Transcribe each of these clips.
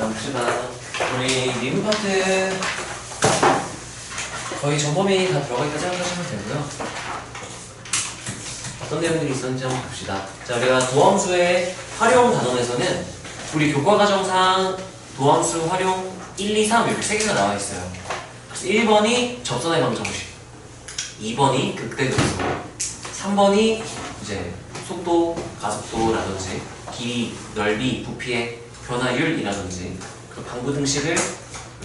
봅시다. 우리 미분 파트 거의 전범위 다 들어가 있다 생각하시면 되고요. 어떤 내용들이 있었는지 한번 봅시다. 자, 우리가 도함수의 활용 단원에서는 우리 교과과정상 도함수 활용 1, 2, 3 이렇게 3개가 나와 있어요. 그래서 1번이 접선의 방정식, 2번이 극대극소, 3번이 이제 속도, 가속도라든지 길이, 넓이, 부피의 변화율이라든지 그 방부 등식을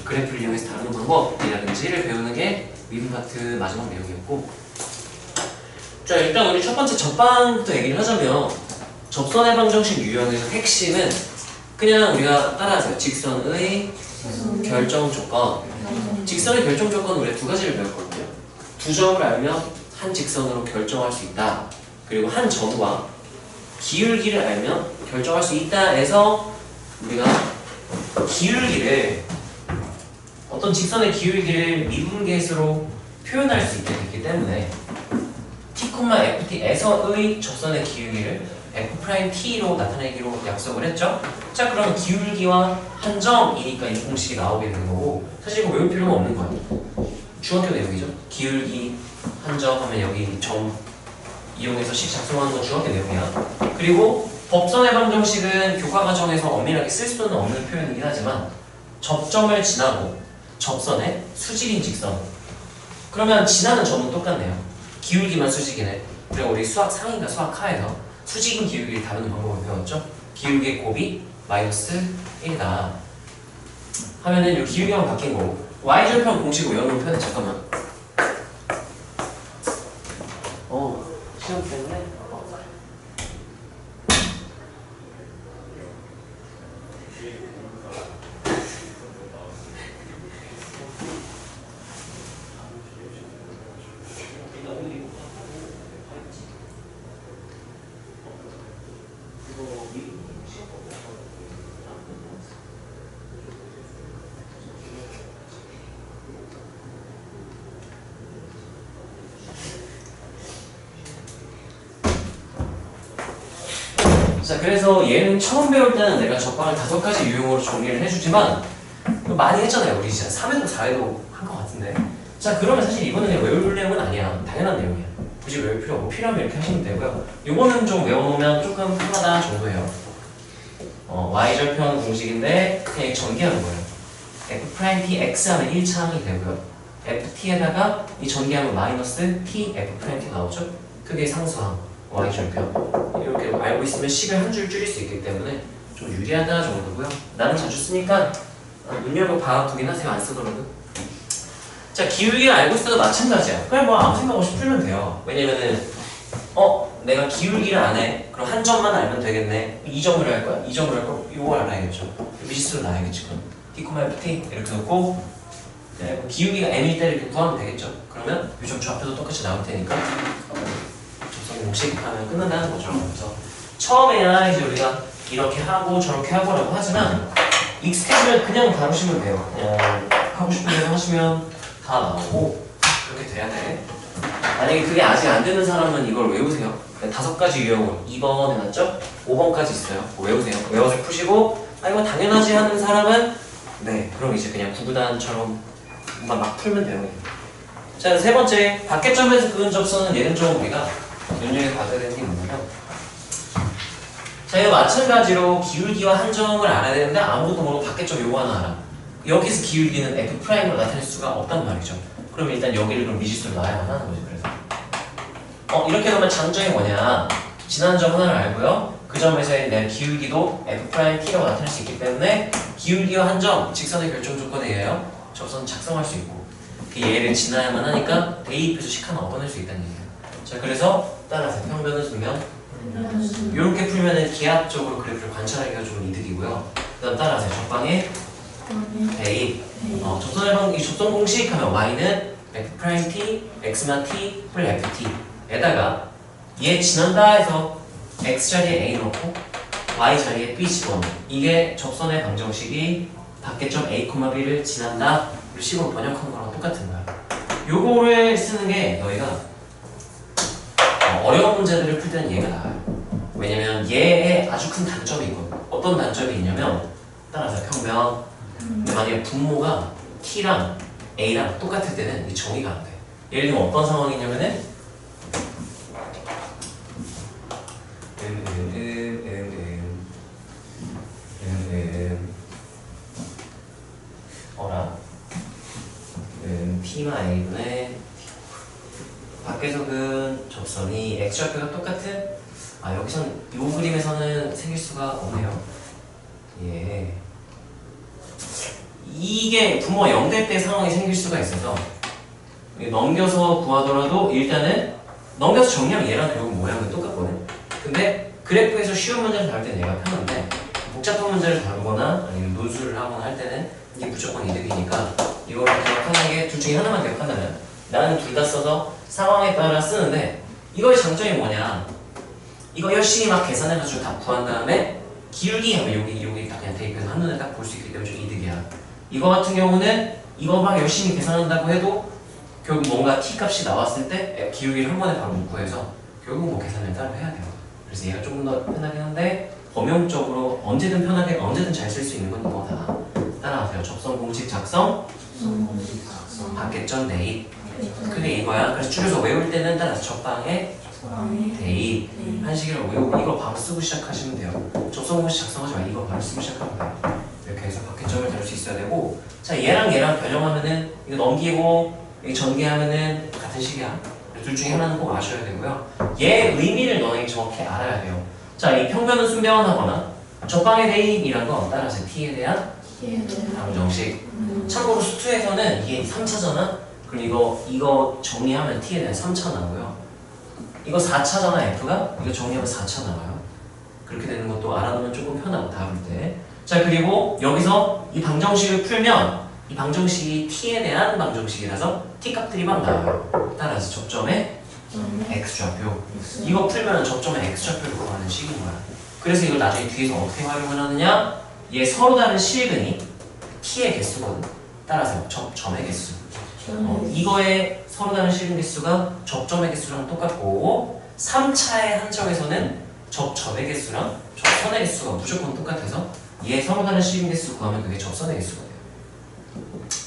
그래프를 이용해서 다루는 방법이라든지를 배우는 게 미분 파트 마지막 내용이었고, 자, 일단 우리 첫 번째 접방부터 얘기를 하자면 접선의 방정식 유형에서 핵심은 그냥 우리가 따라하세요. 직선의 결정 조건. 직선의 결정 조건은 우리가 두 가지를 배웠거든요. 두 점을 알면 한 직선으로 결정할 수 있다. 그리고 한 점과 기울기를 알면 결정할 수 있다 해서 우리가 기울기를, 어떤 직선의 기울기를 미분계수로 표현할 수 있게 됐기 때문에 t,ft에서의 접선의 기울기를 f't로 나타내기로 약속을 했죠. 자, 그러면 기울기와 한 점이니까 이 공식이 나오게 되는 거고, 사실 이거 외울 필요가 없는 거예요. 중학교 내용이죠. 기울기 한 점 하면 여기 점 이용해서 식 작성하는 건 중학교 내용이야. 그리고 법선의 방정식은 교과과정에서 엄밀하게 쓸 수는 없는 표현이긴 하지만 접점을 지나고 접선의 수직인 직선, 그러면 지나는 점은 똑같네요. 기울기만 수직이네. 그리고 우리 수학 상인가 수학 하에서 수직인 기울기를 다루는 방법을 배웠죠. 기울기의 곱이 마이너스 1이다 하면은 이 기울기만 바뀐 거고, y절편 공식 외워놓은 편에 잠깐만. 시험 때문에. 자, 그래서 얘는 처음 배울 때는 내가 접방을 5가지 유형으로 정리를 해주지만 많이 했잖아요. 우리 진짜 3회도 4회도 한 것 같은데. 자, 그러면 사실 이거는 그냥 외울 내용은 아니야. 당연한 내용이야. 굳이 외울 필요 없고 필요하면 이렇게 하시면 되고요. 이거는 좀 외워놓으면 조금 편하다 정도예요. y절편 공식인데 그냥 전개하는 거예요. f't x 하면 1차항이 되고요. ft에다가 이 전개하면 마이너스 t f't 나오죠. 그게 상수항 y절편. 이렇게 알고 있으면 식을 한 줄 줄일 수 있기 때문에 좀 유리하다 정도고요. 나는 자주 쓰니까 눈 열고 봐두긴 하세요. 안 쓰더라도. 자, 기울기를 알고 있어도 마찬가지야. 그냥 뭐 아무 생각 없이 풀면 돼요. 왜냐면은 내가 기울기를 안 해. 그럼 한 점만 알면 되겠네. 2점을 할 거야? 2점을 할 거야? 이거 알아야겠죠. 미지수를 놔야겠지. 그럼 t,ft 이렇게 놓고 기울기가 m일 때 이렇게 구하면 되겠죠. 그러면 이 점 좌표도 똑같이 나올 테니까 공식 하면 끝난다는 거죠. 그래서 처음에야 이제 우리가 이렇게 하고 저렇게 하고라고 하지만 익숙해지면 그냥 다루시면 돼요. 그냥 하고 싶은 대로 하시면 다 나오고 그렇게 돼야 돼. 만약에 그게 아직 안 되는 사람은 이걸 외우세요. 5가지 유형으로 2번 해놨죠? 5번까지 있어요. 외우세요. 외워서 푸시고 이거 당연하지 하는 사람은 그럼 이제 그냥 구구단처럼 막 풀면 돼요. 자, 세 번째 밖에점에서 그은 접선은 얘는 좀 우리가 눈여겨 봐야 되는 게 뭐냐면, 자, 이거 마찬가지로 기울기와 한 점을 알아야 되는데 아무것도 모르고 밖에점 요거 하나 알아. 여기서 기울기는 f'으로 나타낼 수가 없단 말이죠. 그럼 일단 여기를 그럼 미지수로 놔야만 하는 거지. 그래서 이렇게 놓으면 장점이 뭐냐, 지난 점 하나를 알고요. 그 점에서의 내 기울기도 f't라고 나타낼 수 있기 때문에 기울기와 한 점, 직선의 결정 조건에 의하여 접선 작성할 수 있고, 그 얘를 지나야만 하니까 대입해서 식 하나 얻어낼 수 있다는 얘기예요. 자, 그래서 따라서 평변을 주면 이렇게 풀면은 기하학적으로 그래프를 관찰하기가 좀 이득이고요. 그 다음 따라서 적방에 대입. 이 접선 공식 하면 y는 f't, x만 t, 플 ft에다가 얘 지난다 해서 x 자리에 a 넣고 y 자리에 b 집어넣어. 이게 접선의 방정식이 밖에점 a, b를 지난다 우리 식으로 번역한 거랑 똑같은 거야. 요거를 쓰는 게 너희가 어려운 문제들을 풀 때는 얘가 나아요. 왜냐면 얘의 아주 큰 단점이 있거든. 어떤 단점이 있냐면 따라서 평면. 근데 만약에 분모가 t랑 a랑 똑같을 때는 이 정의가 안 돼. 예를 들면 어떤 상황이냐면은 t만 a분의 밖에서는 접선이 x좌표가 똑같은 여기선 이 그림에서는 생길 수가 없네요. 예. 이게 분모가 0될 때 상황이 생길 수가 있어서 넘겨서 구하더라도 일단은 넘겨서 정리하면 얘랑 결국 모양은 똑같거든. 근데 그래프에서 쉬운 문제를 다룰 때는 얘가 편한데 복잡한 문제를 다루거나 아니면 논술을 하거나 할 때는 이게 무조건 이득이니까 이거를 기억하는 게 둘 중에 하나만 기억한다면 나는 둘 다 써서 상황에 따라 쓰는데 이거의 장점이 뭐냐, 이거 열심히 막 계산해가지고 다 구한 다음에 기울기 하면 여기 딱 그냥 대입해서 한눈에 딱 볼 수 있기 때문에 좀 이득이야. 이거 같은 경우는 이거 막 열심히 계산한다고 해도 결국 뭔가 t 값이 나왔을 때 기울기를 한 번에 바로 못 구해서 결국 뭐 계산을 따로 해야 돼요. 그래서 얘가 조금 더 편하긴 한데 범용적으로 언제든 편하게 언제든 잘 쓸 수 있는 건 이거다. 따라하세요. 접선 공식 작성, 밖에점 대입. 그게 이거야. 그래서 줄여서 외울 때는 따라서 접방에 대입 한식이라고 외우고 이거 바로 쓰고 시작하시면 돼요. 접선 공식 작성하지 말고 이거 바로 쓰고 시작하면 돼요. 이렇게 해서 밖에점을 다룰 수 있어야 되고, 자 얘랑 변형하면은 이거 넘기고 이 전개하면은 같은 식이야. 둘 중에 하나는 꼭 아셔야 되고요. 얘 의미를 너네 정확히 알아야 돼요. 자, 이 평면은 순변하거나 접방의 대입이란 건 따라서 t에 대한 방정식. 참고로 수투에서는 이게 3차잖아? 그럼 이거 정리하면 t에 대한 3차 나오고요. 이거 4차잖아, f가? 이거 정리하면 4차 나와요. 그렇게 되는 것도 알아두면 조금 편하고 다룰 때. 자, 그리고 여기서 이 방정식을 풀면 이 방정식이 t에 대한 방정식이라서 t 값들이 막 나와요. 따라서 접점의 x좌표. 이거 풀면 접점의 x좌표를 구하는 식인 거야. 그래서 이걸 나중에 뒤에서 어떻게 활용을 하느냐? 얘 서로 다른 실근이 t의 개수거든. 따라서 접점의 개수. 이거의 서로 다른 실근 개수가 접점의 개수랑 똑같고 3차의 한정에서는 접점의 개수랑 접선의 개수가 무조건 똑같아서 얘 서로 다른 실근 개수 구하면 그게 접선의 개수가 돼요.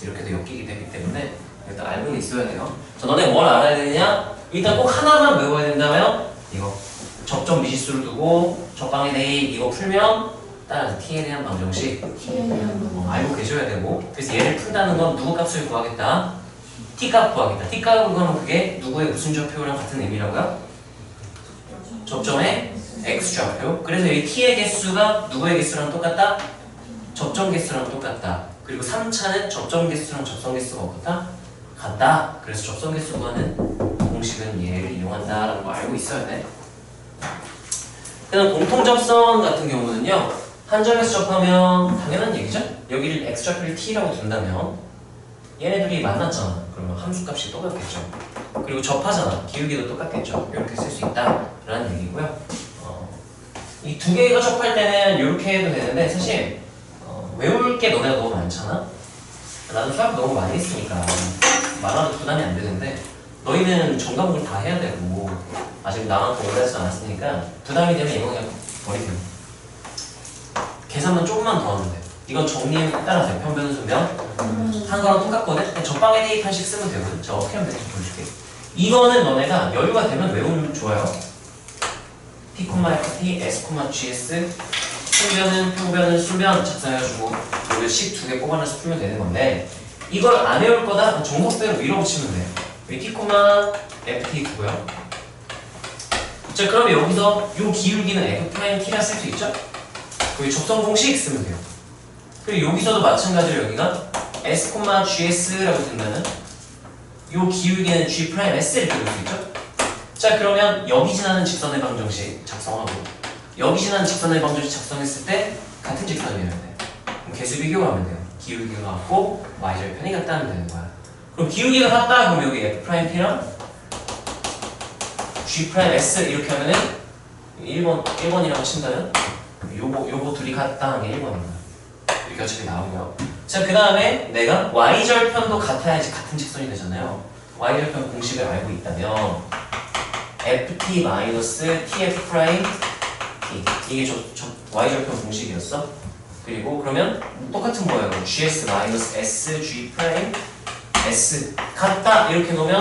이렇게도 엮이게 되기 때문에 일단 알고는 있어야 돼요. 자, 너네 뭘 알아야 되느냐? 일단 꼭 하나만 외워야 된다면 이거 접점 미지수를 두고 접방의 대입 이거 풀면 따라서 t에 대한 방정식 알고 계셔야 되고, 그래서 얘를 푼다는 건 누구 값을 구하겠다? t 값 구하겠다. t 값을 구하면 그게 누구의 무슨 좌표랑 같은 의미라고요? 접점의 x좌표. 그래서 이 t의 개수가 누구의 개수랑 똑같다? 접점 개수랑 똑같다. 그리고 3차는 접점 개수랑 접선 개수가 어떻다? 같다. 그래서 접선 개수 구하는 공식은 얘를 이용한다라는 거 알고 있어야 돼. 그다음 공통접선 같은 경우는요, 한 점에서 접하면 당연한 얘기죠? 여기를 x좌표를 t라고 둔다면 얘네들이 만났잖아. 그러면 함수값이 똑같겠죠. 그리고 접하잖아. 기울기도 똑같겠죠. 이렇게 쓸 수 있다라는 얘기고요. 이 두 개가 접할 때는 이렇게 해도 되는데 사실 외울 게 너네가 너무 많잖아? 나는 수학 너무 많이 했으니까 많아도 부담이 안 되는데 너희는 전 과목을 다 해야 되고 아직 나만큼 오래 하지 않았으니까 부담이 되면 이거 그냥 버리세요. 계산만 조금만 더 하면 돼. 이건 정리에 따라서 평면 순변 한 거랑 똑같거든? 접방에 대입한식 쓰면 되거든. 자, 어떻게 하면 될지 보여줄게. 이거는 너네가 여유가 되면 외우면 좋아요. p, ft, s, gs 순변은 평변은 순변 작성해가지고 여기 식 두 개 뽑아내서 풀면 되는 건데 이걸 안 외울 거다? 정석대로 밀어붙이면 돼요. 여기 t, ft 있고요. 자, 그럼 여기서 이 기울기는 f't라 쓸 수 있죠? 여기 접선 공식 쓰면 돼요. 그리고 여기서도 마찬가지로 여기가 s, gs라고 된다면 이 기울기는 g'(s) 이렇게 볼 수 있죠? 자, 그러면 여기 지나는 직선의 방정식 작성하고 여기 지나는 직선의 방정식 작성했을 때 같은 직선이어야 돼. 그럼 개수 비교하면 돼요. 기울기가 같고 y절편이 같다 하면 되는 거야. 그럼 기울기가 같다 그럼 여기 f't랑 g's 이렇게 하면은 1번이라고 친다면 요거 둘이 같다 하는 게 1번입니다. 이렇게 어차피 나오고요. 자, 그 다음에 내가 y절편도 같아야지 같은 직선이 되잖아요. y절편 공식을 알고 있다면 ft-tf' t 이게 y절편 공식이었어. 그리고 그러면 똑같은 거예요. gs 마이너스 sg 프라임 s 같다 이렇게 놓으면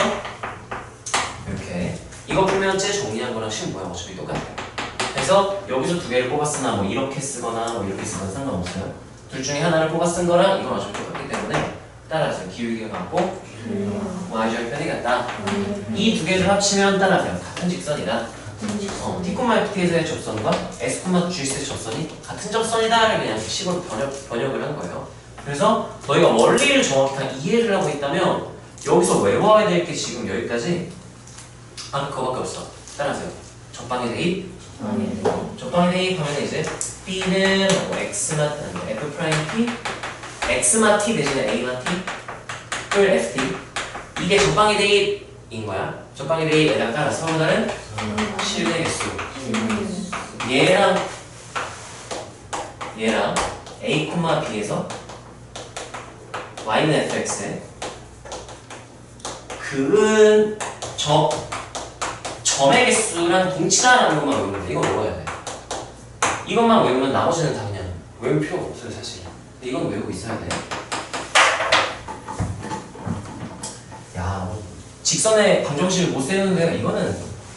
이렇게 이거 풀면 째 정리한 거랑 식 모양 어차피 똑같아요. 그래서 여기서 두 개를 뽑아 쓰나 뭐 이렇게 쓰거나 뭐 이렇게 쓰거나 상관없어요. 둘 중에 하나를 뽑아 쓴 거랑 이건 어차피 똑같기 때문에 따라서 기울기가 같고 y절편이 같다. 이 두 개를 합치면 따라서요. 같은 직선이다. t, ft에서의 접선과 s, gs의 접선이 같은 접선이다를 그냥 식으로 번역을 한 거예요. 그래서 너희가 원리를 정확히 다 이해를 하고 있다면 여기서 외워야 될 게 지금 여기까지 그거밖에 없어. 따라하세요. 적방의 대입. 적방의 대입하면 이제 b는 x마 f'' x마 t 대신에 a마 t를 ft 이게 적방의 대입인 거야. 적방의 대입에다가 따라 서로 다른 실내 개수 얘랑 a, b에서 y는 fx 그은 점의 개수랑 동치다라는 것만 외우면 돼. 이건 외워야 돼. 이것만 외우면 나머지는 다 그냥 외울 필요가 없어요 사실. 근데 이건 외우고 있어야 돼. 야, 직선에 방정식을 못 세우는 데가 이거는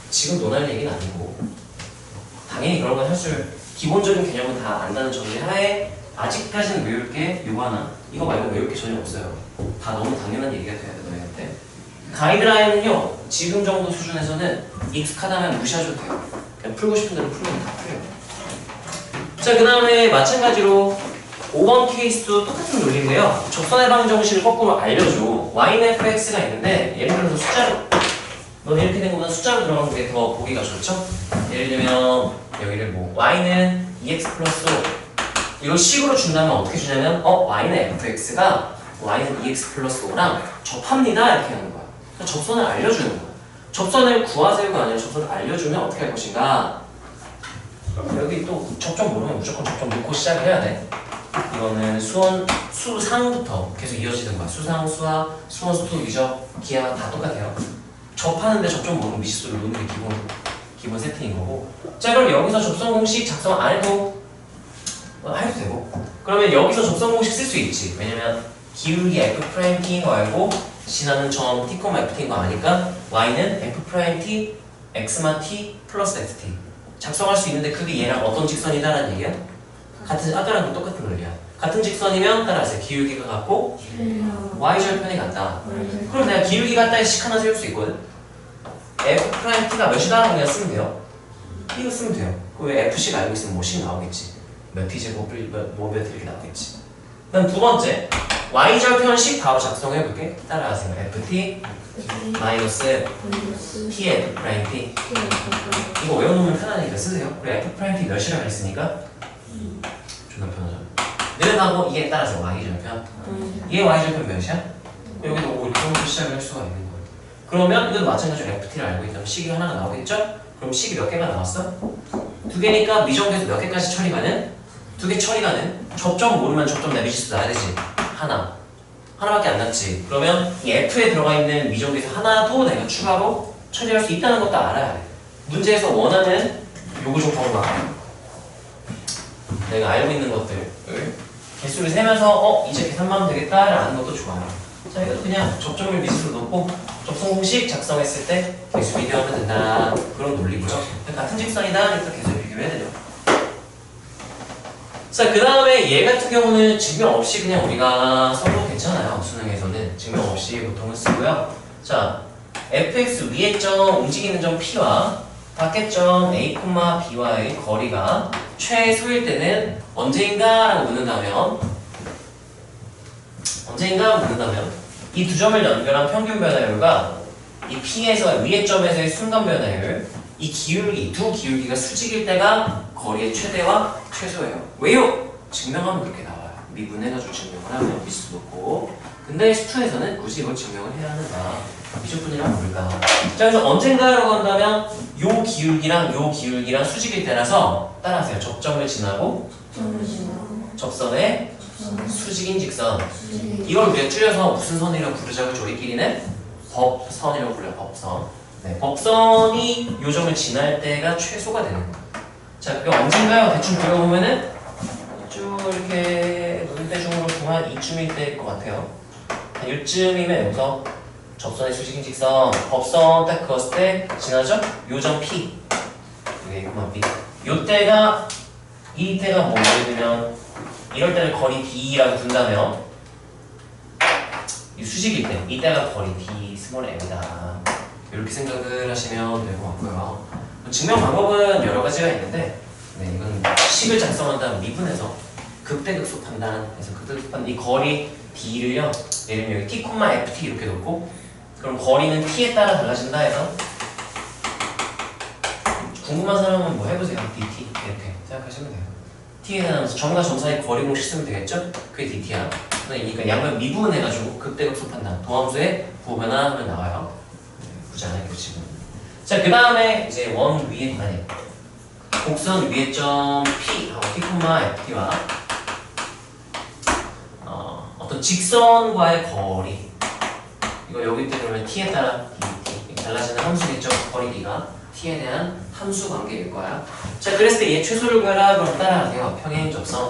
지금 논할 얘기는 아니고 당연히 그런 건 할 줄 기본적인 개념은 다 안다는 전제하에 아직까지는 외울 게 이거 하나 이거 말고 외울 게 전혀 없어요. 다 너무 당연한 얘기가 돼야 돼 너희한테. 가이드라인은요 지금 정도 수준에서는 익숙하다면 무시하셔도 돼요. 그냥 풀고 싶은 대로 풀면 다 풀려요. 자, 그 다음에 마찬가지로 5번 케이스도 똑같은 논리인데요. 접선의 방정식을 거꾸로 알려줘. y는 fx가 있는데 예를 들어서 숫자로 넌 이렇게 된 것보다 숫자로 들어가는 게 더 보기가 좋죠? 예를 들면 여기를 뭐 y는 2x 플러스 5 이걸 식으로 준다면 어떻게 주냐면 y는 fx가 y는 2x 플러스 5랑 접합니다 이렇게 하는 거야. 그러니까 접선을 알려주는 거야. 접선을 구하세요가 아니라 접선을 알려주면 어떻게 할 것인가. 여기 또 접점 모르면 무조건 접점 놓고 시작을 해야 돼. 이거는 수상부터 계속 이어지는 거야. 수상, 수하, 수원, 수투, 위적, 기하 다 똑같아요. 접하는데 접점 모르면 미지수를 놓는 게 기본 세팅인 거고. 자, 그럼 여기서 접선 공식 작성 안 해도 해도 되고. 그러면 여기서 접선 공식 쓸 수 있지. 왜냐면 기울기 f't인 거 알고 지나는 점 t, ft인 거 아니까 y는 f't x마 t 플러스 ft 작성할 수 있는데 그게 얘랑 어떤 직선이다라는 얘기야? 같은 아까랑 똑같은 논리야. 같은 직선이면 따라하세요. 기울기가 같고 y절편이 같다. 그럼 내가 기울기 같다에 식 하나 세울 수 있거든. f't가 몇이다라고 그냥 쓰면 돼요. 이거 쓰면 돼요. 왜 f식 알고 있으면 뭐 식 나오겠지. 몇 t제곱 뭐몇 이렇게 나오겠지. 그다음 두 번째 y절편식 바로 작성해볼게. 따라하세요. ft 마이너스 t f't 이거 외워놓으면 편하니까 쓰세요. 그래 f't 몇이라고 했으니까 존나 편하죠. 내려가고 이게 따라서 y절편 얘 y절편 몇이야? 여기도 뭐 이렇게 시작을 할 수가 있는 거예요. 그러면 이것도 마찬가지로 ft를 알고 있다면 식이 하나가 나오겠죠? 그럼 식이 몇 개가 나왔어? 두 개니까 미정계에서 몇 개까지 처리 가는? 두 개 처리 가는? 접점 모르면 접점 내 미지수 나야 되지. 하나밖에 안 났지. 그러면 이 F에 들어가 있는 미정계에서 하나도 내가 추가로 처리할 수 있다는 것도 알아야 돼. 문제에서 원하는 요구 조건과 내가 알고 있는 것들을 개수를 세면서 이제 계산만 하면 되겠다를 아는 것도 좋아요. 자, 이것도 그냥 접점을 미지수로 놓고 접선 공식 작성했을 때 개수 비교하면 된다. 그런 논리고요. 같은 직선이다. 그래서 개수 비교해야 되죠. 자, 그 다음에 얘 같은 경우는 증명 없이 그냥 우리가 써도 괜찮아요. 수능에서는 증명 없이 보통은 쓰고요. 자, fx 위의 점 움직이는 점 p와 밖의 점 a, b와의 거리가 최소일 때는 언제인가? 라고 묻는다면 이 두 점을 연결한 평균 변화율과 이 p에서 위의 점에서의 순간 변화율 이 기울기, 두 기울기가 수직일 때가 거리의 최대와 최소예요. 왜요? 증명하면 그렇게 나와요. 미분해가지고 증명을 하면 미수 놓고. 근데 수투에서는 굳이 이걸 증명을 해야 하는가? 미적분이란 뭘까? 자, 그래서 언젠가라고 한다면 요 기울기랑 수직일 때라서 따라하세요. 접점을 지나고 접선의 수직인 직선. 이걸 우리가 줄여서 무슨 선이라고 부르자고 저희끼리는 법선이라고 불러요. 법선. 네, 법선이 요 점을 지날 때가 최소가 되는 거예요. 자, 그게 언젠가요? 대충 그려보면은 쭉 대충 이렇게 눈대중으로 보면 이쯤일 때일 것 같아요. 한 이쯤이면 여기서 접선의 수직인 직선, 법선 딱 그었을 때 지나죠? 요점 P. 여기 그만 B. 요때가 이때가 뭐 예를 들면 이럴 때를 거리 D라고 둔다면 이 수직일 때 이때가 거리 D 스몰 m이다. 이렇게 생각을 하시면 될 것 같고요. 증명 방법은 여러 가지가 있는데 네, 이건 식을 작성한 다음 미분해서 극대극소 판단해서 극대극소 판단 이 거리 D를요 예를 들면 여기 T, FT 이렇게 놓고 그럼 거리는 T에 따라 달라진다 해서 궁금한 사람은 뭐 해보세요. DT 이렇게 생각하시면 돼요. T에 대한 점과 점 사이 거리 공식 쓰면 되겠죠? 그게 DT야. 그러니까 양면 미분해가지고 극대극소 판단 도함수의 부호변화 하면 나와요. 네, 굳이 안 하기로 치고. 자, 그 다음에 이제 원 위에 아니 곡선 위에 점 P 하고 T, FT와 어떤 직선과의 거리 이거 여기 때 그러면 T에 따라 DT 달라지는 함수겠죠? 거리 D가 T에 대한 함수 관계일 거야. 자, 그랬을 때 얘 최소를 구해라 그럼 따라하세요. 평행 접선.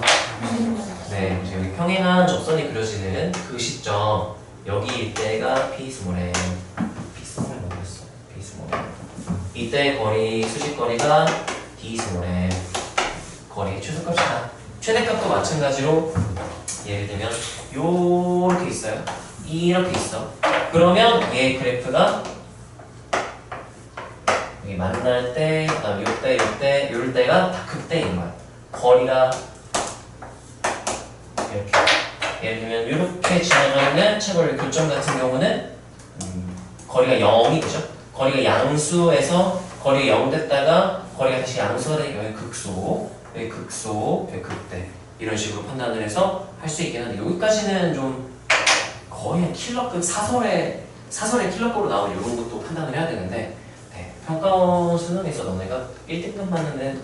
네, 여기 평행한 접선이 그려지는 그 시점 여기일 때가 P 스몰 M. P 스몰 M 어디였어? P 스몰 M. 이때 거리 수직거리가 D 스몰 M. 거리의 최소값이다. 최대값도 마찬가지로 예를 들면 요렇게 있어요. 이렇게 있어. 그러면 얘 그래프가 여기 만날 때, 그다음 요때, 요럴 때가 다 극대인 거야. 거리가 이렇게. 예를 들면 이렇게 지나가는 체벌 교점 같은 경우는 거리가 0이 되죠. 거리가 양수에서 거리가 0 됐다가 거리가 다시 양수가 되니까 여기 극소, 여기 극소, 여기 극대 이런 식으로 판단을 해서 할 수 있긴 한데 여기까지는 좀 거의 한 킬러급 사설의 킬러급으로 나온 이런 것도 판단을 해야 되는데 네, 평가원 수능에서 너네가 1등급 받는데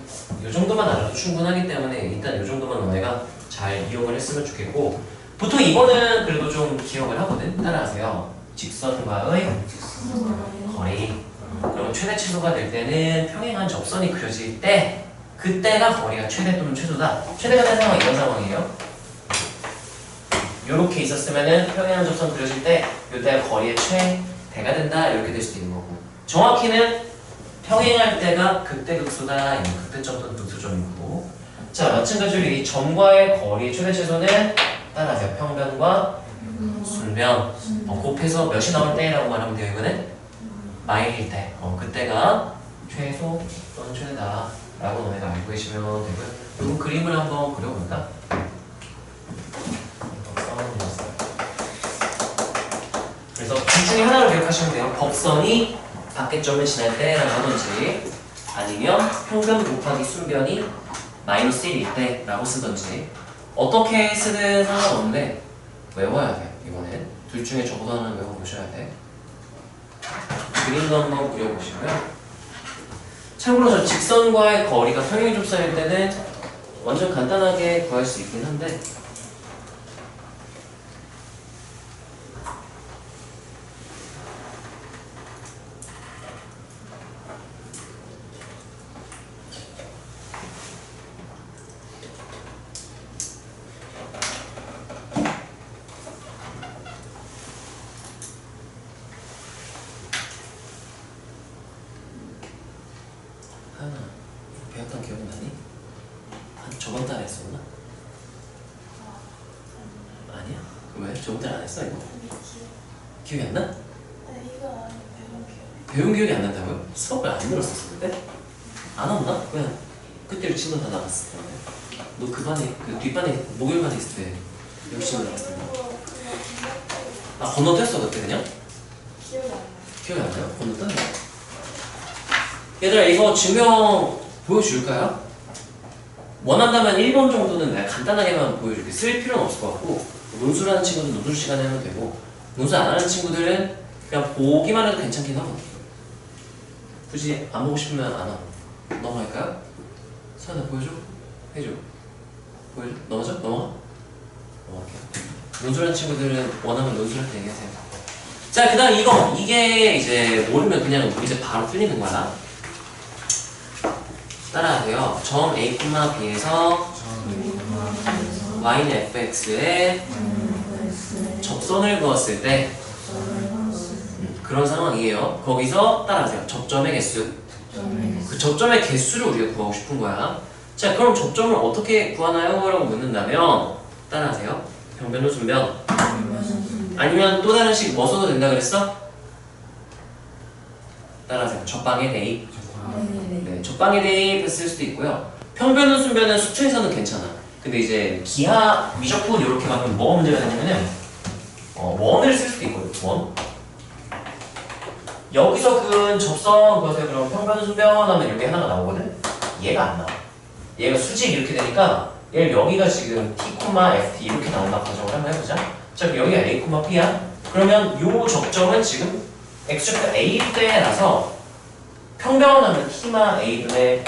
이 정도만 알아도 충분하기 때문에 일단 이 정도만 너네가 잘 이용을 했으면 좋겠고 보통 이거는 그래도 좀 기억을 하거든. 따라하세요. 직선과의 거리. 그러면 최대 최소가 될 때는 평행한 접선이 그려질 때 그때가 거리가 최대 또는 최소다. 최대가 된 상황이 이런 상황이에요. 요렇게 있었으면은 평행한 접선 그려질 때 이때가 거리의 최대가 된다 이렇게 될 수도 있는 거고 정확히는 평행할 때가 극대극소다 아니면 극대점 또는 극소점이고 자 마찬가지로 이 점과의 거리의 최대 최소는 따라하세요. 평변과 순변 곱해서 몇이 나올 때라고 말하면 돼요. 이거는 마일일 때 그때가 최소 또는 최대다 라고 너네가 알고 계시면 되고요. 이 그림을 한번 그려볼까? 그래서 둘 중에 하나를 기억하시면 돼요. 법선이 밖에점을 지날 때라고 하든지 아니면 평변 곱하기 순변이 마이너스 1일 때라고 쓰든지 어떻게 쓰든 상관없는데 외워야 돼. 이거는 둘 중에 적어도 하나는 외워보셔야 돼. 그림도 한번 그려보시고요. 참고로 저 직선과의 거리가 평행 접선일 때는 완전 간단하게 구할 수 있긴 한데 배웠던 기억이 나니? 한 저번 달에 했었나? 아니야? 왜? 저번 달에 안 했어 이거? 기억이 안 나? 배운 기억이 안 난다고요? 수업을 안 들었었어 그때? 안 왔나? 그냥 그때를 친구 다 나갔을 텐데 너 그 반에, 그 뒷반에 목요일반에 있을 때 여기 친구 나갔을 텐데 아 건너뛰었어 그때 그냥? 기억이 안 나요? 건너뛰었나? 얘들아 이거 증명 보여줄까요? 원한다면 1번 정도는 내가 간단하게만 보여줄게. 쓸 필요는 없을 것 같고 논술하는 친구는 논술 시간에 하면 되고 논술 안 하는 친구들은 그냥 보기만 해도 괜찮긴 하거든. 굳이 안 보고 싶으면 안 하고 넘어갈까요? 서연아 보여줘? 해줘. 보여줘? 넘어져? 넘어가? 넘어갈게요. 논술하는 친구들은 원하면 논술할 때 얘기하세요. 자 그 다음 이게 이제 모르면 그냥 이제 바로 풀리는 거야. 따라하세요. 점 A, B에서 y는 fx에 접선을 그었을 때 그런 상황이에요. 거기서 따라하세요. 접점의 개수. 그 접점의 개수를 우리가 구하고 싶은 거야. 자, 그럼 접점을 어떻게 구하나요? 라고 묻는다면 따라하세요. 병변 후순변. 아니면 또 다른 식 뭐 써도 된다 그랬어? 따라하세요. 적방의 대입. 네, 적방의 대입을 쓸 수도 있고요. 평변 후순변은 수투에서는 괜찮아. 근데 이제 기하 미적분 이렇게 가면 뭐가 문제가 되냐면은 원을 쓸 수도 있거든. 원. 여기서 그 접선 그것에 그럼 평변 후순변 하면 이렇게 하나가 나오거든. 얘가 안 나와. 얘가 수직 이렇게 되니까 얘를 여기가 지금 t, ft 이렇게 나온다 가정을 한번 해보자. 자, 그럼 여기가 a, p야. 그러면 요 접점은 지금 x좌표 a대라서 평변하면 t마 a분의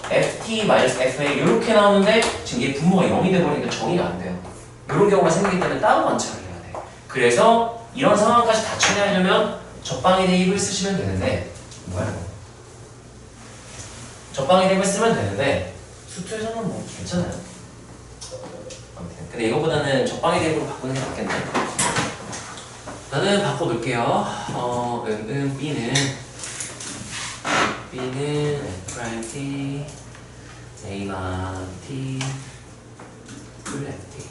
ft-fa 이렇게 나오는데 지금 얘 분모가 0이 돼버리니까 정의가 안 돼요. 이런 경우가 생기기 때문에 따로 관찰을 해야 돼. 그래서 이런 상황까지 다 처리하려면 적방의 대입을 쓰시면 되는데 뭐야 이거? 적방의 대입을 쓰면 되는데 수투에서는 뭐 괜찮아요. 아무튼 근데 이거보다는 적방의 대입으로 바꾸는 게 낫겠네. 나는 바꿔볼게요. B는 F' T, A만 T, 플랫 T.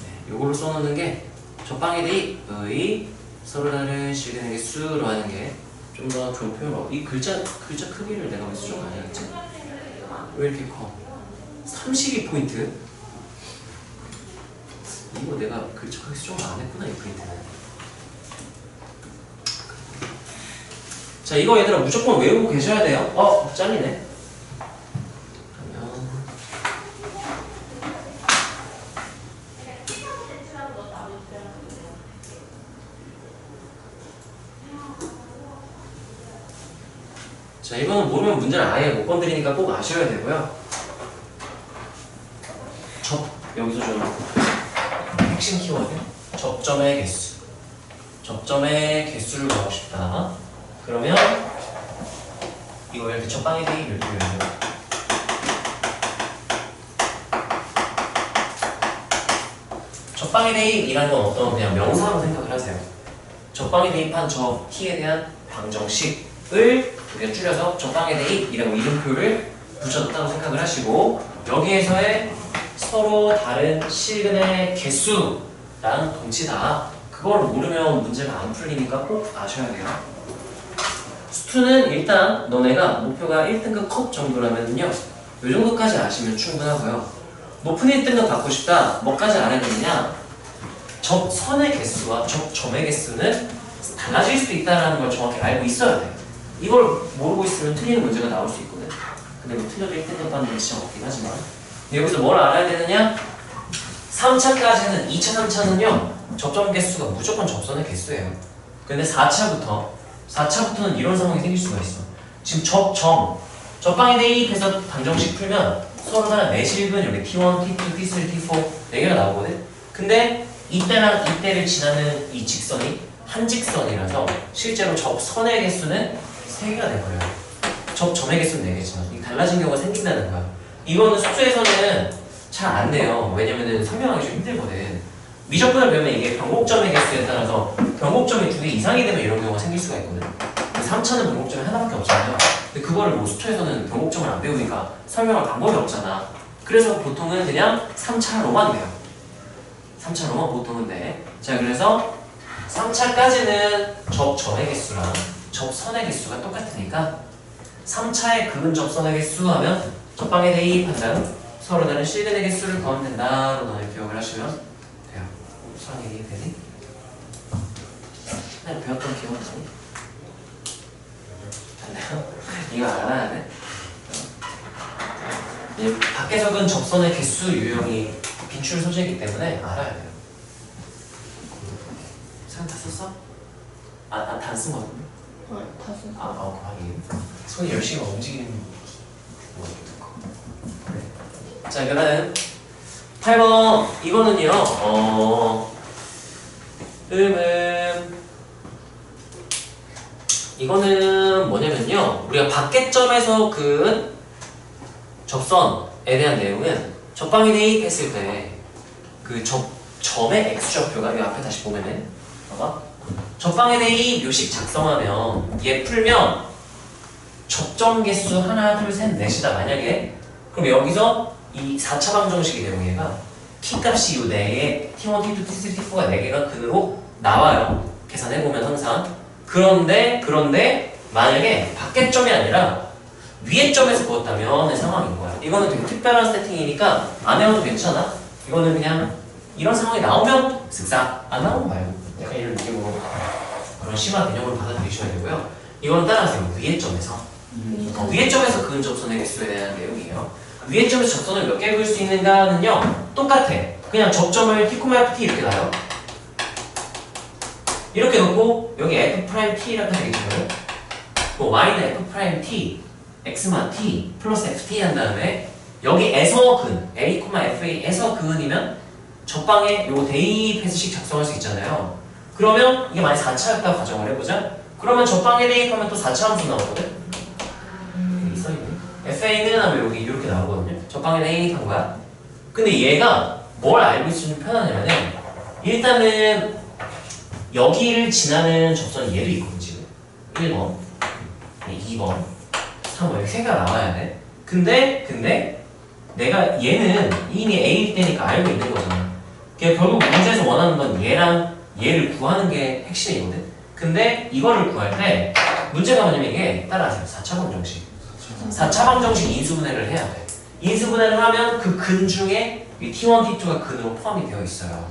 네, 요걸로 써놓는 게 적방의 대입의 서로 다른 실근의 개수로 하는 게 좀 더 좋은 표현으로. 이 글자 크기를 내가 왜 수정 안 해야겠지? 왜 이렇게 커? 32포인트? 이거 내가 글자 크기 수정을 안 했구나, 이 프린트는. 자, 이거 얘들아 무조건 외우고 계셔야 돼요. 짱이네. 그러면 자, 이거는 모르면 문제를 아예 못 건드리니까 꼭 아셔야 되고요. 여기서 좀 핵심 키워드. 접점의 개수. 접점의 개수를 구하고 싶다. 그러면 이거 이렇게 적방의 대입 이렇게 외워요. 적방의 대입이라는 건 어떤 그냥 명사로 생각을 하세요. 적방의 대입한 저 t에 대한 방정식을 그냥 줄여서 적방의 대입이라고 이름표를 붙여줬다고 생각을 하시고 여기에서의 서로 다른 실근의 개수랑 동치다. 그걸 모르면 문제가 안 풀리니까 꼭 아셔야 돼요. 수투는 일단 너네가 목표가 1등급 컵 정도라면요 이 정도까지 아시면 충분하고요. 높은 1등급 받고 싶다. 뭐까지 알아야 되느냐? 접선의 개수와 접점의 개수는 달라질 수도 있다는 걸 정확히 알고 있어야 돼. 이걸 모르고 있으면 틀리는 문제가 나올 수 있거든. 근데 뭐 틀려도 1등급 받는 게 진짜 없긴 하지만 여기서 뭘 알아야 되느냐? 3차까지는 2차, 3차는요 접점 개수가 무조건 접선의 개수예요. 근데 4차부터는 이런 상황이 생길 수가 있어. 지금 접방에 대입해서 방정식 풀면 서로 다른 내실근 여기 T1, T2, T3, T4 4개가 나오거든? 근데 이때랑 이때를 지나는 이 직선이 한 직선이라서 실제로 접선의 개수는 3개가 돼버려요. 접점의 개수는 4개지만 달라진 경우가 생긴다는 거야. 이거는 수투에서는 잘 안 돼요. 왜냐면은 설명하기 좀 힘들거든. 미적분을 배우면 이게 변곡점의 개수에 따라서 변곡점이 2개 이상이 되면 이런 경우가 생길 수가 있거든. 3차는 변곡점이 하나밖에 없잖아요. 근데 그거를 뭐 수투에서는 변곡점을 안 배우니까 설명할 방법이 없잖아. 그래서 보통은 그냥 3차로만 돼요. 3차로만 보통은 돼. 자, 그래서 3차까지는 접점의 개수랑 접선의 개수가 똑같으니까 3차의 근은 접선의 개수 하면 접방에 대입한 다음 서로 다른 실근의 개수를 구하면 된다로 너네 기억을 하시면 돼요. 수학이 이해되니? 옛날에 배웠던 기억 나니? 됐나요? 이거 알아야 돼? 밖에 적은 접선의 개수 유형이 빈출 소재이기 때문에 알아야 돼요. 시간 다 썼어? 다 안 쓴 거거든요? 다 썼어. 하긴 손이 열심히 움직이는 거. 자, 그 다음 8번 이거는요 이거는 뭐냐면요 우리가 밖에 점에서 그은 접선에 대한 내용은 적방에 대입했을 때 그 점의 x좌표가 이 앞에 다시 보면은 봐봐. 적방에 대입 묘식 작성하면 얘 풀면 접점 개수 하나 둘 셋 넷이다 만약에 그럼 여기서 이 4차 방정식이 되고 얘가 t값이 요 4개 t1, t2, t3, t4가 4개가 근으로 나와요. 계산해보면 항상 그런데 만약에 밖에 점이 아니라 위에 점에서 그었다면 상황인 거야. 이거는 되게 특별한 세팅이니까 안 해도 괜찮아. 이거는 그냥 이런 상황이 나오면 쓱싹 안 나오면 말고 약간 이런 느낌으로 그런 심화 개념으로 받아들이셔야 되고요. 이거는 따라하세요. 위에 점에서 위에 점에서 그은 접선의 개수에 대한 내용이에요. 위에 점에서 접선을 몇 개 그을 수 있는가는요 똑같아. 그냥 접점을 t, ft 이렇게 놔요. 이렇게 놓고 여기 f't라고 되겠죠. 뭐 y는 f't x만 t 플러스 ft 한 다음에 여기에서 근 a, fa에서 근이면 적방에 요 대입해서식 작성할 수 있잖아요. 그러면 이게 만약 4차였다 가정을 해보자. 그러면 적방에 대입하면 또 4차 함수 나오거든. 여기 써있네. fa는 하면 여기 이렇게 나오거든요. 적방에 대입한 거야. 근데 얘가 뭘 알고 있으면 편하냐면은 일단은 여기를 지나는 접선이 얘도 있거든 지금. 1번 2번 3번 이렇게 세 개가 나와야 돼. 근데 내가 얘는 이미 A일 때니까 알고 있는 거잖아. 결국 문제에서 원하는 건 얘랑 얘를 구하는 게 핵심이거든. 근데 이거를 구할 때 문제가 뭐냐면 이게 따라하세요. 4차 방정식. 4차 방정식 인수분해를 해야 돼. 인수분해를 하면 그 근 중에 이 T1, T2가 근으로 포함이 되어 있어요.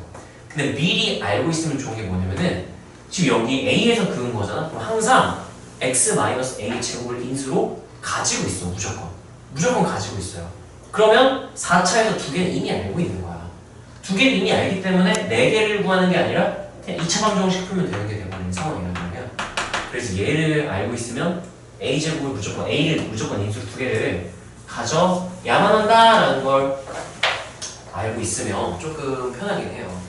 근데 미리 알고 있으면 좋은 게 뭐냐면은 지금 여기 A에서 그은 거잖아. 그럼 항상 x-a 제곱을 인수로 가지고 있어. 무조건 가지고 있어요. 그러면 4차에서 2개는 이미 알고 있는 거야. 2개를 이미 알기 때문에 4개를 구하는 게 아니라 그냥 2차 방정식 풀면 되는 게 되버리는 상황이란 말이야. 그래서 얘를 알고 있으면 A를 무조건 인수로 2개를 가져야만 한다라는 걸 알고 있으면 조금 편하긴 해요.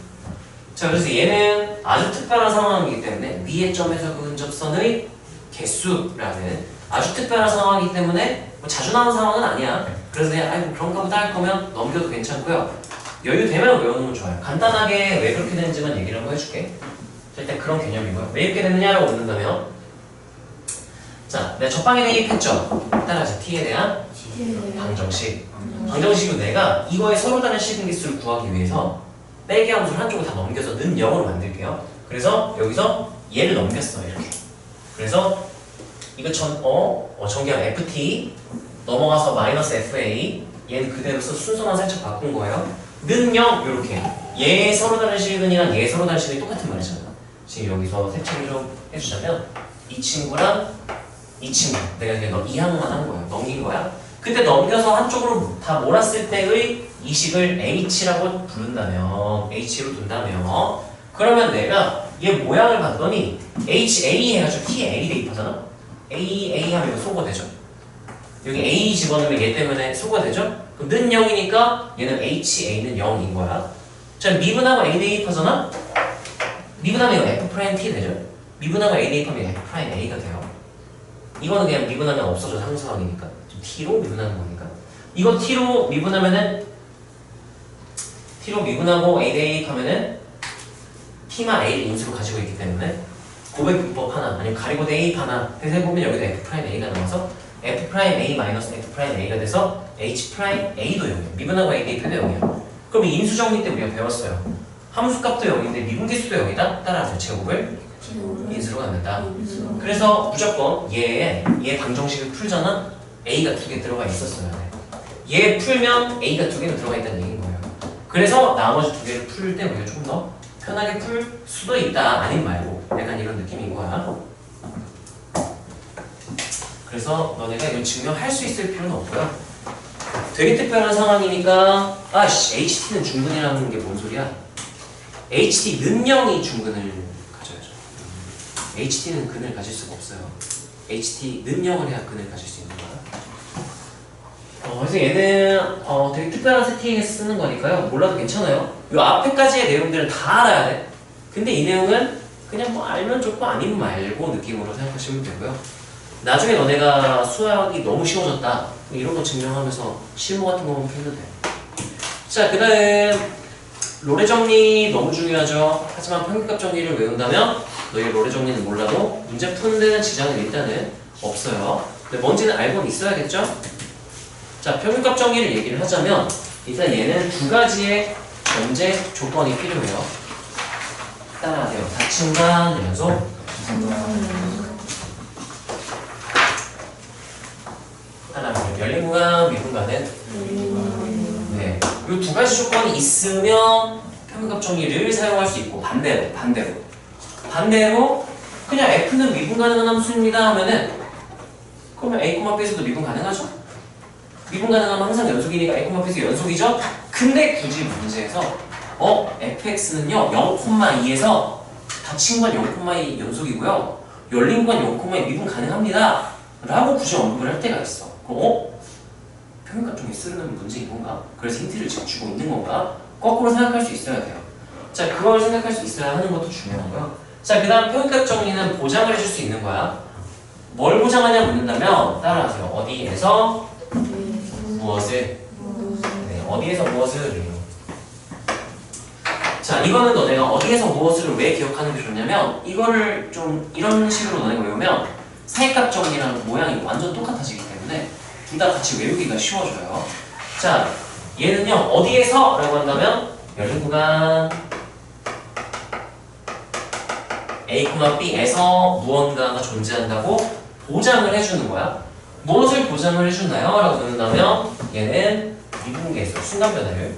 자, 그래서 얘는 아주 특별한 상황이기 때문에 위의 점에서 그은 접선의 개수라는 아주 특별한 상황이기 때문에 뭐 자주 나오는 상황은 아니야. 그래서 그냥 아이고 그런가 보다 할 거면 넘겨도 괜찮고요. 여유 되면 외워놓으면 좋아요. 간단하게 왜 그렇게 되는지만 얘기를 한번 해줄게. 자, 일단 그런 개념이고요. 왜 이렇게 됐느냐라고 묻는다면 자, 내가 적방에 대입했죠. 따라서 t에 대한 방정식. 방정식은 내가 이거의 서로 다른 식은 개수를 구하기 위해서 빼기 함수를 한쪽을 다 넘겨서 는 0으로 만들게요. 그래서 여기서 얘를 넘겼어 이렇게. 그래서 이거 전개한 ft 넘어가서 마이너스 fa 얘는 그대로 순서만 살짝 바꾼 거예요. 는 0 이렇게. 얘 서로 다른 실근이랑 얘 서로 다른 실근이 똑같은 말이잖아. 지금 여기서 색칠을 좀 해주자면 이 친구랑 이 친구 내가 그냥 이항만 한 거예요. 넘긴 거야. 근데 넘겨서 한쪽으로 다 몰았을 때의 이 식을 h라고 부른다면 h로 둔다면 그러면 내가 얘 모양을 봤더니 ha 해가지고 tl 대입하잖아. a 하면 이거 소거 되죠. 여기 a 집어넣으면 얘 때문에 소거 되죠. 그럼 는 0이니까 얘는 ha는 0인 거야. 자, 미분하고 a 대입하잖아. 미분하면 이거 f't 되죠. 미분하고 a 대입하면 f'a가 돼요. 이거는 그냥 미분하면 없어져 상수항이니까 t로 미분하는 거니까. 이거 t로 미분하면은 t로 미분하고 a 대입하면은 t만 a를 인수로 가지고 있기 때문에 고백 분법 하나 아니면 가리고 대입 하나 해서 해보면 여기다 f'a가 나와서 f'a-f'a가 돼서 h'a도 0이야. 미분하고 a 대입해도 0이야. 그럼 이 인수 정리 때 우리가 배웠어요. 함수값도 0인데 미분계수도 0이다. 따라서 제곱을 인수로 갖는다. 그래서 무조건 얘 방정식을 풀잖아. a가 2개 들어가 있었어야 돼. 얘 풀면 a가 2개는 들어가 있다는 얘기인 거예요. 그래서 나머지 2개를 풀 때 우리가 조금 더 편하게 풀 수도 있다. 아님 말고 약간 이런 느낌인 거야. 그래서 너네가 이걸 증명할 수 있을 필요는 없고요. 되게 특별한 상황이니까 HT는 중근이라는 게 뭔 소리야? HT 는 0이 중근을 가져야죠. HT는 근을 가질 수가 없어요. HT 는 0을 해야 근을 가질 수 있는 거야. 그래서 얘는 되게 특별한 세팅에서 쓰는 거니까요. 몰라도 괜찮아요. 이 앞에까지의 내용들은 다 알아야 돼. 근데 이 내용은 그냥 뭐 알면 좋고 아니면 말고 느낌으로 생각하시면 되고요. 나중에 너네가 수학이 너무 쉬워졌다 이런 거 증명하면서 실무 같은 거 해도 돼. 자, 그 다음 로레 정리 너무 중요하죠. 하지만 평균값 정리를 외운다면 너희 로레 정리는 몰라도 문제 푸는 데는 지장은 일단은 없어요. 근데 뭔지는 알고는 있어야겠죠? 자, 평균값 정리를 얘기를 하자면 일단 얘는 두 가지의 전제 조건이 필요해요. 따라하세요. 닫힌간 연속 따라하세요. 열린 구간, 미분 구간은 네, 이 두 가지 조건이 있으면 평균값 정리를 사용할 수 있고 반대로 그냥 F는 미분 가능한 함수입니다 하면은 그러면 A, B에서도 미분 가능하죠? 미분 가능하면 항상 연속이니까 A, B에서 연속이죠? 근데 굳이 문제에서 fx는요 0,2에서 닫힌 건 0,2 연속이고요 열린 건 0,2 미분 가능합니다 라고 굳이 언급을 할 때가 있어. 그럼 평균값 정리 쓰는 문제인 건가? 그래서 힌트를 지금 주고 있는 건가? 거꾸로 생각할 수 있어야 돼요. 자, 그걸 생각할 수 있어야 하는 것도 중요하고요. 자, 그 다음 평균값 정리는 보장을 해줄 수 있는 거야. 뭘 보장하냐 묻는다면 따라하세요. 어디에서 무엇을? 네, 어디에서 무엇을? 자, 이거는 너네가 어디에서 무엇을 왜 기억하는 게 좋냐면 이거를 좀 이런 식으로 너네가 외우면 사이값 정리랑 모양이 완전 똑같아지기 때문에 둘 다 같이 외우기가 쉬워져요. 자, 얘는요 어디에서 라고 한다면 열린 구간 A, B에서 무언가가 존재한다고 보장을 해주는 거야. 무엇을 보장을 해주나요? 라고 묻는다면 얘는 미분계수, 순간 변화율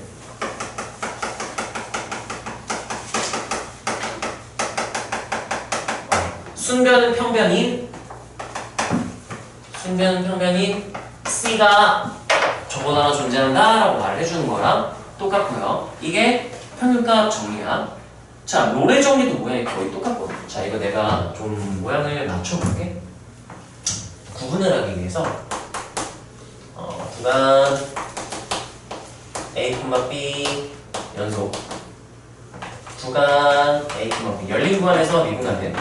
순변은 평변인 C가 저보다 하나 존재한다 라고 말을 해주는 거랑 똑같고요. 이게 평균값 정리야. 자, 로레 정리도 모양이 거의 똑같거든. 자, 이거 내가 좀 모양을 맞춰볼게. 구분을 하기 위해서 구간 A, B 연속 구간 A, B 열린 구간에서 미분 가능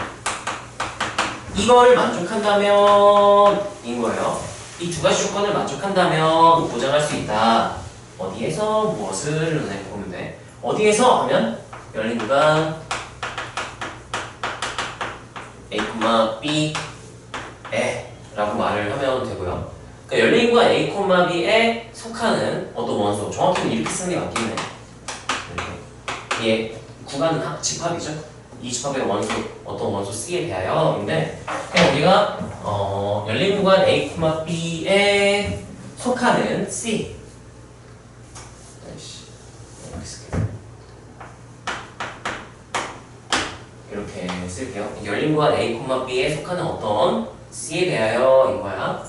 이거를 만족한다면 인 거예요. 이 두 가지 조건을 만족한다면 보장할 수 있다. 어디에서 무엇을 보면 돼. 어디에서 하면 열린 구간 A, B에 라고 말을 하면 되고요. 그러니까 열린 구간 A, B에 속하는 어떤 원소 정확히는 이렇게 쓰는 게 맞긴 해. 이렇게. 얘 구간은 집합이죠. 이 집합의 원소, 어떤 원소 C에 대하여인데 그냥 우리가 열린 구간 A, B에 속하는 C 이렇게 쓸게요. 열린 구간 A, B에 속하는 어떤 C에 대하여 이거야.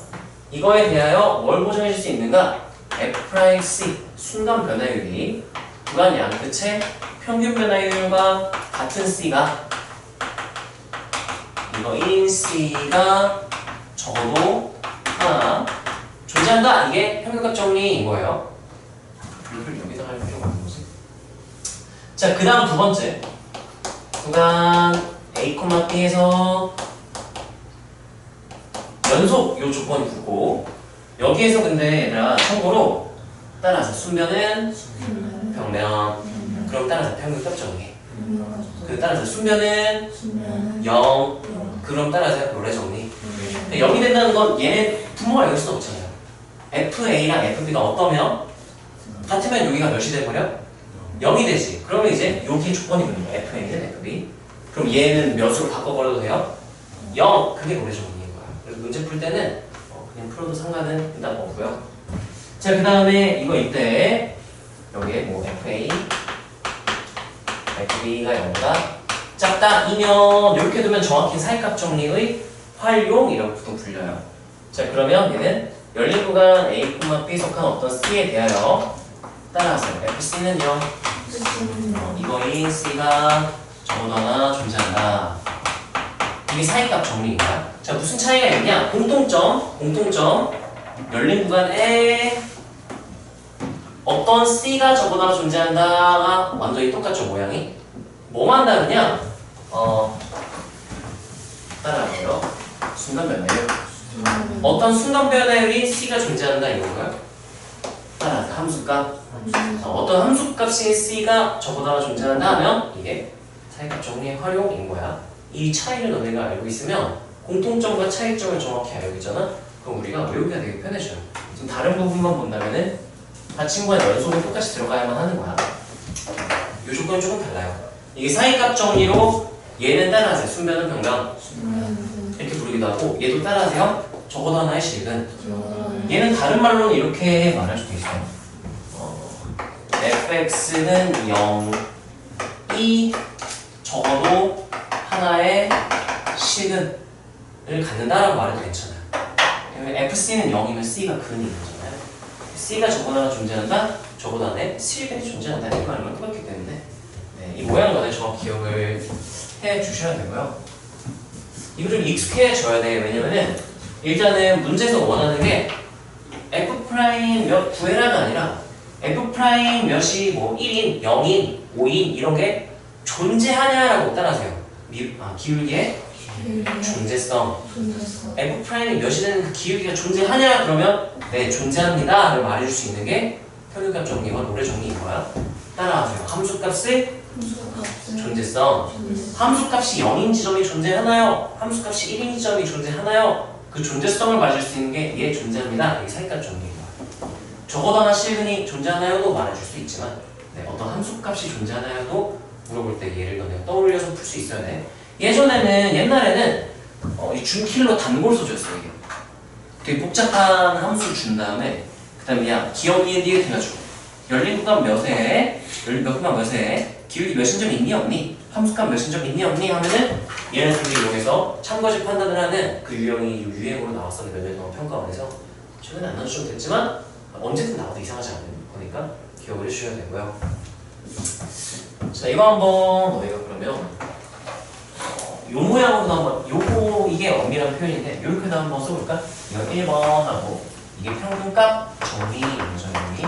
이거에 대하여 뭘 보장해 줄 수 있는가? F'C 순간 변화율이 구간 양끝의 평균 변화율과 같은 C가 이거인 C가 적어도 하나 존재한다. 이게 평균값 정리인 거예요. 이걸 여기다 할 필요가 없는 거지. 자, 그 다음 두 번째 구간 A, B에서 연속 요 조건이 붙고 여기에서 근데 얘들아 참고로 따라서 순변은 평면 그럼 따라서 평균값 정리 따라서 순변은 0 그럼 따라서 로레 정리 0이 된다는 건 얘네 분모가 이럴 수는 없잖아요. FA랑 FB가 어떠면 같으면 여기가 몇이 돼버려? 0이 되지. 그러면 이제 여기 조건이 되는 거야. FA는 FB 그럼 얘는 몇으로 바꿔버려도 돼요? 0 그게 로레 정리인 거야. 그래서 문제 풀 때는 그냥 풀어도 상관은 일단 없고요. 자, 그 다음에 이거 이때 여기에 뭐 FA FB가 0보다 작다 이면 이렇게 두면 정확히 사이값 정리의 활용이라고 보통 불려요. 자, 그러면 얘는 열린 구간 A, B 속한 어떤 C에 대하여 따라서 FC는요 이거인 C가 적어도 하나 존재한다. 이게 사이값 정리인가요? 자, 무슨 차이가 있냐? 공통점 열린 구간에 어떤 C가 적어도 하나 존재한다가 완전히 똑같죠, 모양이? 뭐만 다르냐? 따라하고요. 순간 변화율. 어떤 순간 변화율이 C가 존재한다 이건가요? 따라서 함수값. 어떤 함수값의 C가 저보다 존재한다 하면 이게 사이값 정리의 활용인 거야. 이 차이를 너네가 알고 있으면 공통점과 차이점을 정확히 알고 있잖아. 그럼 우리가 외우기가 되게 편해져요. 지금 다른 부분만 본다면은 받침과 연속은 똑같이 들어가야만 하는 거야. 이 조건은 조금 달라요. 이게 사이값 정리로 얘는 따라하세요. 순변은 평면 이렇게 부르기도 하고 얘도 따라하세요. 적어도 하나의 실근. 얘는 다른 말로는 이렇게 말할 수도 있어요. fx는 0, 이 적어도 하나의 실근을 갖는다라고 말해도 괜찮아요. fc는 0이면 c가 근이 있잖아요. c가 적어도 하나 존재한다, 적어도 하나의 실근이 존재한다 이 말만 똑같기 때문에 네, 이 모양을 너네 정확히 기억을 해 주셔야 되고요. 이거 좀 익숙해져야 돼요. 왜냐면은 일단은 문제에서 원하는 게 f' 몇 구해라가 아니라 f' 몇이 뭐 1인, 0인, 5인 이런 게 존재하냐라고 따라하세요. 기울기의 존재성. f'이 몇이 되는 그 기울기가 존재하냐 그러면 네 존재합니다 를 말해줄 수 있는 게 혈류값 정리와 노래 정리인 거야. 따라하세요. 함수값의 존재성. 함수값이 0인 지점이 존재하나요? 함수값이 1인 지점이 존재하나요? 그 존재성을 말해줄 수 있는 게 얘 존재합니다. 이게 사이값 정리인 거야. 적어도 하나 실근이 존재하나요도 말해줄 수 있지만 네, 어떤 함수값이 존재하나요도 물어볼 때 얘를 너네가 떠올려서 풀 수 있어야 돼. 옛날에는 이 준킬로 단골 소재였어요. 이게 되게 복잡한 함수 준 다음에 그 다음에 야 기억이 니에 돼가지고 열린 구간 몇에 기울기 몇 신점 있니 없니? 함수값 몇 신점 있니 없니? 하면은 얘네들을 이용해서 참거짓 판단을 하는 그 유형이 유행으로 나왔었는데 몇 년 동안 평가원에서 최근에 안 나와주셔도 됐지만 언제든 나와도 이상하지 않은 거니까 기억을 해주셔야 되고요. 자 이거 한번 너희가 그러면 요 모양으로도 한번 요거 이게 엄밀한 표현인데 요렇게도 한번 써볼까? 이거 1번 하고 이게 평균값 정리 정리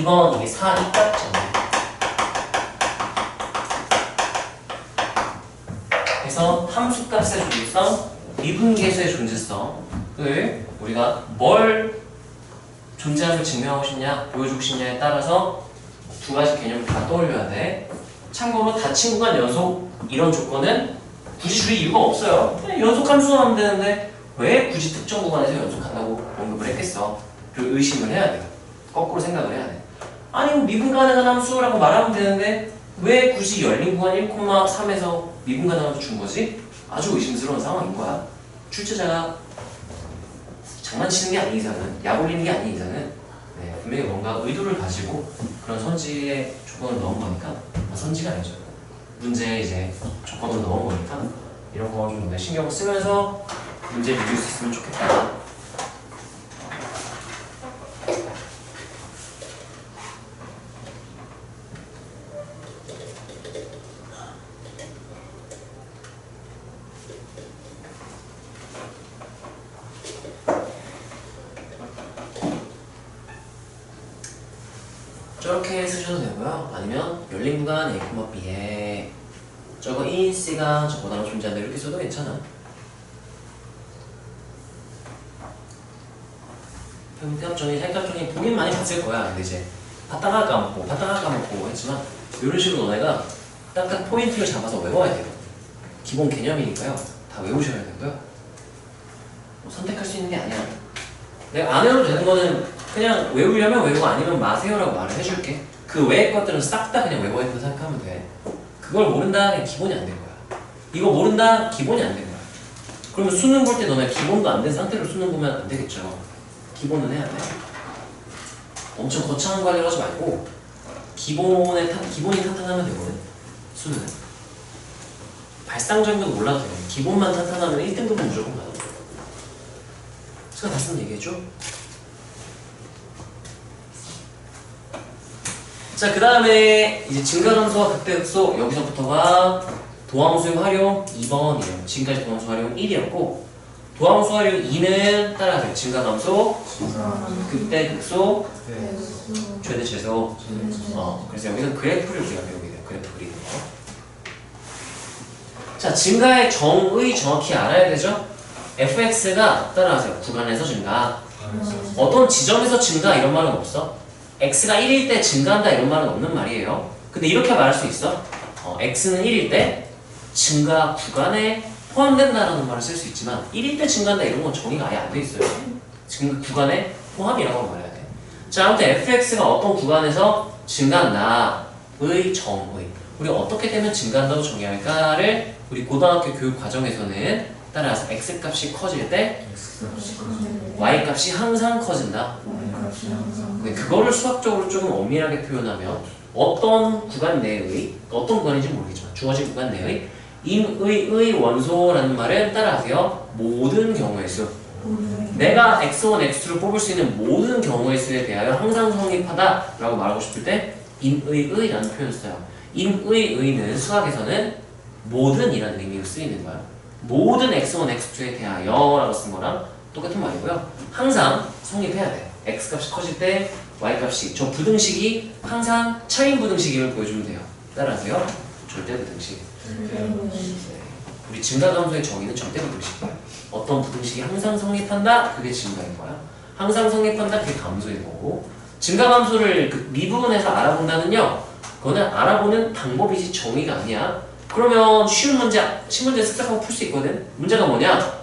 2번 이게 사이값 정리 그래서 함수값의 존재성 미분계수의 존재성을 우리가 뭘 존재함을 증명하고 싶냐 보여주고 싶냐에 따라서 두 가지 개념을 다 떠올려야 돼. 참고로 닫힌 구간 연속 이런 조건은 굳이 줄 이유가 없어요. 그냥 연속함수만 하면 되는데 왜 굳이 특정 구간에서 연속한다고 언급을 했겠어? 그 의심을 해야 돼요. 거꾸로 생각을 해야 돼. 아니 뭐 미분 가능한 함수라고 말하면 되는데 왜 굳이 열린 구간 1,3에서 미분 가능한 함수 준 거지? 아주 의심스러운 상황인 거야. 출제자가 장난치는 게 아닌 이상은 약 올리는 게 아닌 이상은 네, 분명히 뭔가 의도를 가지고 그런 선지의 조건을 넣은 거니까 선지가 아니죠. 문제에 이제 조건을 넣은 거니까 이런 거 좀 신경을 쓰면서 문제를 이길 수 있으면 좋겠다. 저렇게 쓰셔도 되고요. 아니면 열린 구간 A, B에 저거 in C가 저보다 존재한다 이렇게 써도 괜찮아. 평균값정리, 사이값정리 보긴 많이 봤을 거야. 근데 이제 봤다가 까먹고 했지만 이런 식으로 너네가 딱딱 포인트를 잡아서 외워야 돼요. 기본 개념이니까요. 다 외우셔야 되고요. 뭐 선택할 수 있는 게 아니야. 내가 안 외워도 되는 거는 그냥 외우려면 외우고 아니면 마세요라고 말을 해줄게. 그 외의 것들은 싹 다 그냥 외워야 된다고 생각하면 돼. 그걸 모른다 그냥 기본이 안 된 거야. 이거 모른다 기본이 안 된 거야. 그러면 수능 볼 때 너네 기본도 안 된 상태로 수능 보면 안 되겠죠. 기본은 해야 돼. 엄청 거창한 거 하려고 하지 말고 기본이 탄탄하면 되거든. 수능은 발상적인 것도 몰라도 돼. 기본만 탄탄하면 1등급은 무조건 받아. 제가 다 쓴 얘기했죠? 자, 그 다음에 이제 증가함수와 극대극소 여기서부터가 도함수의 활용 2번이에요. 지금까지 도함수 활용 1이었고 도함수 활용 2는 따라하세요. 증가함수, 극대극소, 최대 최소. 그래서 여기서 그래프를 우리가 배우게 돼요. 그래프 그리는 거. 자, 증가의 정의 정확히 알아야 되죠? fx가 따라하세요. 구간에서 증가. 어떤 지점에서 증가 이런 말은 없어. x가 1일 때 증가한다 이런 말은 없는 말이에요. 근데 이렇게 말할 수 있어. x는 1일 때 증가 구간에 포함된다라는 말을 쓸 수 있지만 1일 때 증가한다 이런 건 정의가 아예 안 돼 있어요. 증가 구간에 포함이라고 말해야 돼. 자, 아무튼 fx가 어떤 구간에서 증가한다의 정의. 우리 어떻게 되면 증가한다고 정의할까를 우리 고등학교 교육 과정에서는 따라서 x 값이 커질 때 y 값이 항상 커진다. 근데 그거를 수학적으로 조금 엄밀하게 표현하면 어떤 구간 내의 어떤 구간인지 모르겠지만 주어진 구간 내의 임의의 원소라는 말은 따라하세요. 모든 경우의 수. 내가 x1, x2를 뽑을 수 있는 모든 경우의 수에 대하여 항상 성립하다 라고 말하고 싶을 때 임의의라는 표현을 써요. 임의의는 수학에서는 모든이라는 의미로 쓰이는 거야. 모든 x1, x2에 대하여 라고 쓴 거랑 똑같은 말이고요. 항상 성립해야 돼. x값이 커질 때 y값이 저 부등식이 항상 차인 부등식임을 보여주면 돼요. 따라하세요. 절대 부등식. 우리 증가감소의 정의는 절대 부등식이야. 어떤 부등식이 항상 성립한다? 그게 증가인 거야. 항상 성립한다? 그게 감소인 거고. 증가감소를 그 미분에서 알아본다는요. 그거는 알아보는 방법이지 정의가 아니야. 그러면 쉬운 문제, 신문제 습작하고 풀 수 있거든. 문제가 뭐냐?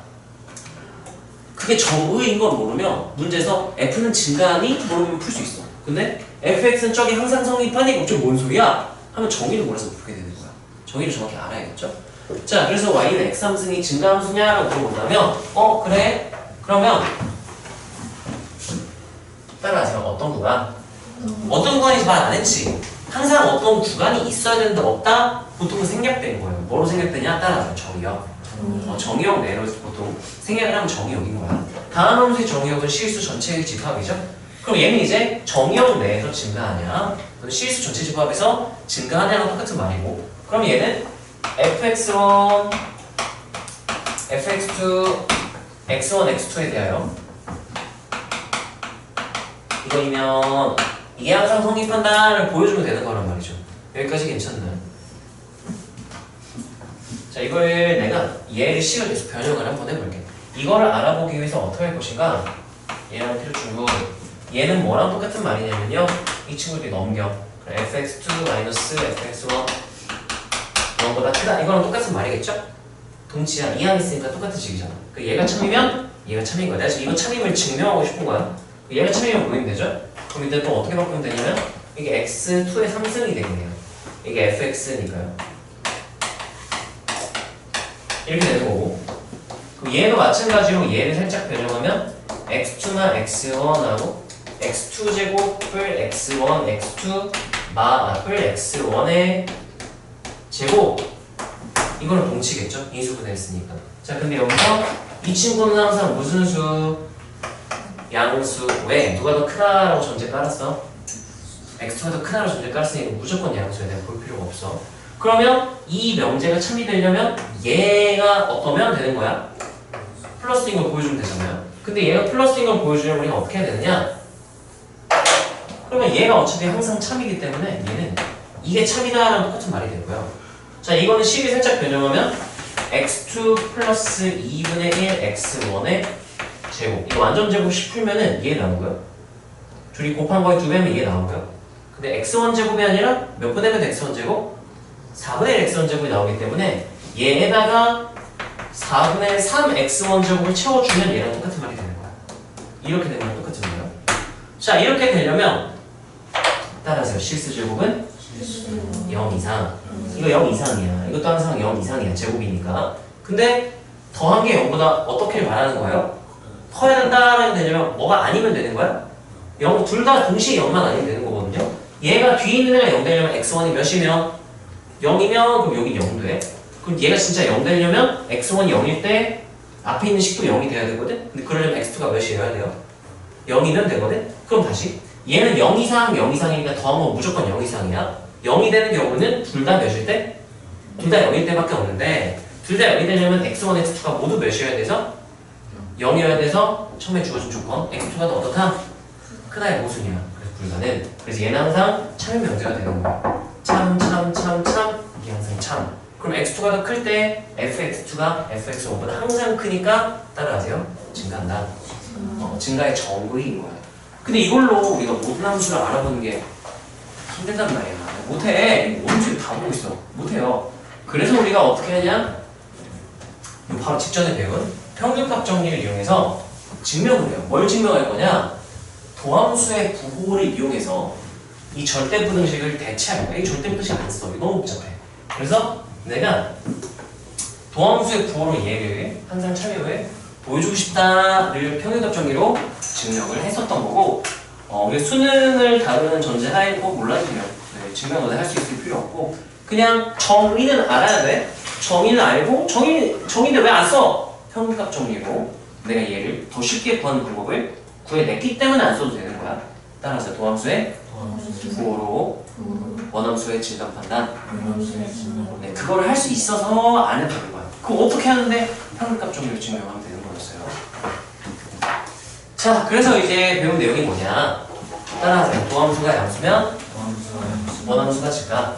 그게 정의인 걸 모르면 문제에서 f는 증가하니? 모르면 풀 수 있어. 근데 fx는 저기 항상 성립하니? 그럼 뭔 소리야? 하면 정의를 몰라서 못 풀게 되는 거야. 정의를 정확히 알아야겠죠? 자, 그래서 y는 x 함승이 증가함수냐라고 물어본다면 그래? 그러면 따라하세요. 어떤 구간? 어떤 구간인지 말 안 했지? 항상 어떤 구간이 있어야 되는데 없다? 보통은 생략된 거예요. 뭐로 생략되냐? 따라하세요. 정의역. 정의역 내로 보통 생략을 하면 정의역인 거야. 다음 함수의 정의역은 실수 전체의 집합이죠? 그럼 얘는 이제 정의역 내에서 증가하냐? 실수 전체 집합에서 증가하냐랑 똑같은 말이고, 그럼 얘는 fx1, fx2, x1, x2에 대하여 이거이면 이게 항상 성립한다를 보여주면 되는 거란 말이죠. 여기까지 괜찮나요? 자, 이걸 내가 얘를 식을 계속 변형을 한번 해볼게. 이거를 알아보기 위해서 어떻게 할 것인가? 얘랑 필요 주고 얘는 뭐랑 똑같은 말이냐면요. 이 친구들이 넘겨. fx2 마이너스 fx1 0보다 크다. 이거랑 똑같은 말이겠죠? 동치야. 이항 있으니까 똑같은 식이잖아. 얘가 참이면 얘가 참인 거야. 내가 지금 이거 참임을 증명하고 싶은 거야. 얘가 참이면 보이면 되죠? 그럼 이제 또 어떻게 바꾸면 되냐면 이게 x2의 3승이 되겠네요. 이게 fx니까요. 이렇게 되는 거고, 그럼 얘도 마찬가지로 얘를 살짝 변형하면 x2나 x1하고 x2제곱을 x1, x2 마를 x1의 제곱, 이거는 동치겠죠? 인수분해했으니까. 자, 근데 여기서 이 친구는 항상 무슨 수? 양수. 왜? 누가 더 크다라고 전제 깔았어? x2가 더 크다라고 전제 깔았으니 무조건 양수야. 내가 볼 필요가 없어. 그러면 이 명제가 참이 되려면 얘가 어떠면 되는 거야? 플러스인 걸 보여주면 되잖아요. 근데 얘가 플러스인 걸 보여주려면 우리가 어떻게 해야 되느냐? 그러면 얘가 어차피 항상 참이기 때문에 얘는 이게 참이다라는 똑같은 말이 되고요. 자, 이거는 식이 살짝 변형하면 x2 플러스 2분의 1 x1의 제곱. 이거 완전 제곱씩 풀면은 얘 나오고요. 둘이 곱한 거에 2배면 얘 나오고요. 근데 x1 제곱이 아니라 몇 분의 몇 x1 제곱? 4분의 1 x1 제곱이 나오기 때문에 얘에다가 4분의 3 x1 제곱을 채워주면 얘랑 똑같은 말이 되는 거야. 이렇게 되면 똑같은 거예요. 자, 이렇게 되려면 따라하세요. 실수 제곱은 0 이상. 이거 0 이상이야. 이것도 항상 0 이상이야. 제곱이니까. 근데 더한 게 0보다 어떻게 말하는 거예요? 커야 된다라는 되려면 뭐가 아니면 되는 거야? 0, 둘 다 동시에 0만 아니면 되는 거거든요. 얘가 뒤에 있는 애가 0 되려면 x1이 몇이면? 0이면 그럼 여기 0 돼. 그럼 얘가 진짜 0 되려면 x1이 0일 때 앞에 있는 식도 0이 돼야 되거든? 근데 그러려면 x2가 몇이어야 돼요? 0이면 되거든? 그럼 다시 얘는 0 이상, 0 이상이니까 더하면 무조건 0 이상이야. 0이 되는 경우는 둘 다 몇일 때? 둘 다 0일 때밖에 없는데 둘 다 0이 되려면 x1, x2가 모두 몇이어야 돼서? 0이어야 돼서 처음에 주어진 조건 x2가 더 어떻다? 크다의 모순이야. 그래서 불가는. 그래서 얘는 항상 참의 명제가 되는 거야. 참 이게 항상 참. 그럼 x2가 더 클 때 fx2가 fx1보다 항상 크니까 따라하세요. 증가한다. 증가의 정의인 거야. 근데 이걸로 우리가 모든 함수를 알아보는 게 힘들단 말이야. 못해. 원칙 다 보고 있어. 못해요. 그래서 우리가 어떻게 하냐? 바로 직전에 배운 평균값 정리를 이용해서 증명을 해요. 뭘 증명할 거냐? 도함수의 부호를 이용해서 이 절대부등식을 대체할 거야. 이 절대부등식 안 써. 이거 너무 복잡해. 그래서 내가 도함수의 부호로 얘를 항상 참여해 보여주고 싶다를 평균값 정리로 증명을 했었던 거고, 우리 수능을 다루는 전제하에 꼭 몰라도 돼요. 네, 증명을 할 수 있을 필요 없고, 그냥 정의는 알아야 돼. 정의는 알고, 정의인데 왜 안 써? 평균값 정리로 내가 얘를 더 쉽게 구하는 방법을 구해냈기 때문에 안 써도 되는 거야. 따라서 도함수의 부호로 원함수의 증가 판단. 네, 그거를 할 수 있어서 안 해도 되는 거야. 그거 어떻게 하는데? 평균값 정리로 증명하면 되는 거였어요. 자, 그래서 이제 배운 내용이 뭐냐? 따라하세요. 도함수가 양수면 원함수가 증가.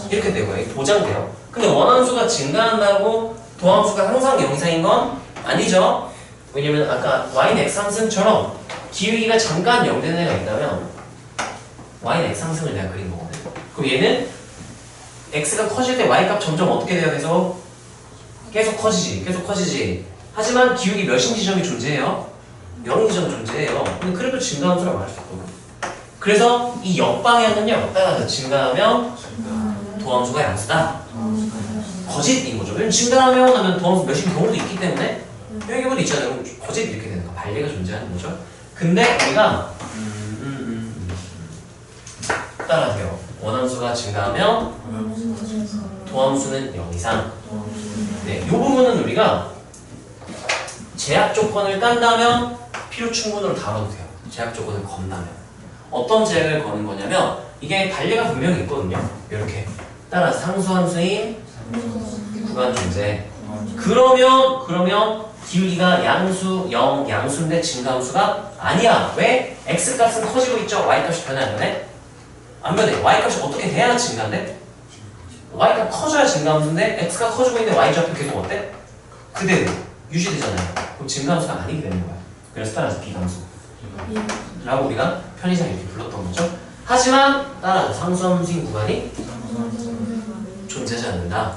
이렇게 되고요. 보장돼요. 근데 원함수가 증가한다고 도함수가 항상 0 이상인 건 아니죠. 왜냐면 아까 y는 x 상승처럼 기울기가 잠깐 0 되는 애가 있다면 y는 x 상승을 내가 그린 거거든. 그럼 얘는 x가 커질 때 y 값 점점 어떻게 돼요? 계속 커지지. 하지만 기울기 몇인 지점이 존재해요? 0인 지점 존재해요. 근데 그래도 증가함수라고 할 수 있거든. 그래서 이 역방향은요, 따라서 증가하면 도함수가 양수다. 거짓인 거죠. 왜냐면 증가하면 하면 도함수 몇인 경우도 있기 때문에 여기 보도 있잖아요. 거짓 이렇게 되는 거. 반례가 존재하는 거죠. 근데 우리가 따라하세요. 원함수가 증가하면 도함수는 0 이상. 네, 이 부분은 우리가 제약 조건을 깐다면 필요 충분으로 다뤄도 돼요. 제약 조건을 건다면. 어떤 제약을 거는 거냐면 이게 반례가 분명히 있거든요. 이렇게 따라서 상수함수인 구간 존재. 그러면 기울기가 양수 0 양수인데 증가함수가 아니야. 왜? x값은 커지고 있죠. y값이 변해 안 변해? 안 변해. y값이 어떻게 돼야 증가인데? y값 커져야 증가함수인데 x가 커지고 있는데 y좌표 계속 어때? 그대로 유지되잖아요. 그럼 증가함수가 아니게 되는 거야. 그래서 따라서 비감수 라고 우리가 편의상 이렇게 불렀던 거죠. 하지만 따라서 상수함수인 구간이 존재하지 않는다.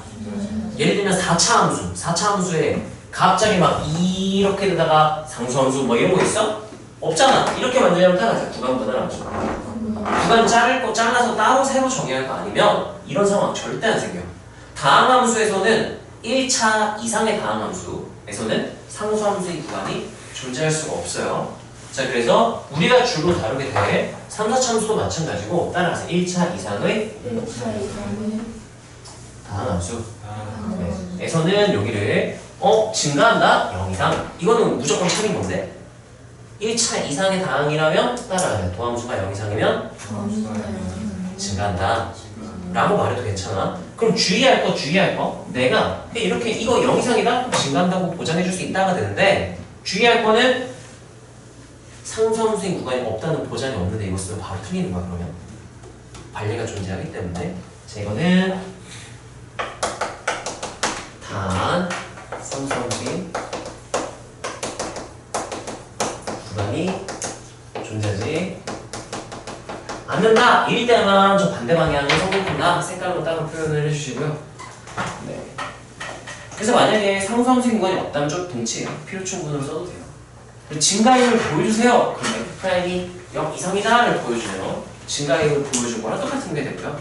예를 들면 4차 함수, 4차 함수에 갑자기 막 이렇게 되다가 상수함수 뭐 이런 거 있어? 없잖아. 이렇게 만들려면 따라서 구간분할 함수. 구간 잘라서 따로 새로 정의할 거 아니면 이런 상황 절대 안 생겨. 다항함수에서는 1차 이상의 다항함수에서는 상수함수의 구간이 존재할 수가 없어요. 자, 그래서 우리가 주로 다루게 될 3, 4차 함수도 마찬가지고 따라서 1차 이상의 다항함수 네. 에서는 여기를 증가한다? 0 이상. 이거는 무조건 틀린 건데 1차 이상의 다항이라면 따라가요. 도함수가 0 이상이면 증가한다 라고 말해도 괜찮아. 그럼 주의할 거 내가 이렇게 이거 0 이상이다? 증가한다고 보장해줄 수 있다가 되는데 주의할 거는 상수함수인 구간이 없다는 보장이 없는데 이거 쓰면 바로 틀리는 거야. 그러면 반례가 존재하기 때문에. 자, 이거는 단 상수함수인 구간이 존재하지 않는다. 이럴 때만 저 반대 방향을 성공한다. 색깔로 따로 표현을 해주시고요. 네. 그래서 만약에 상수함수인 구간이 없다면 좀 동치해요. 필요 충분으로 써도 돼요. 증가임을 보여주세요. 그럼 F'이 0 이상이다를 보여주네요. 증가임을 보여준 거랑 똑같은 게 되고요.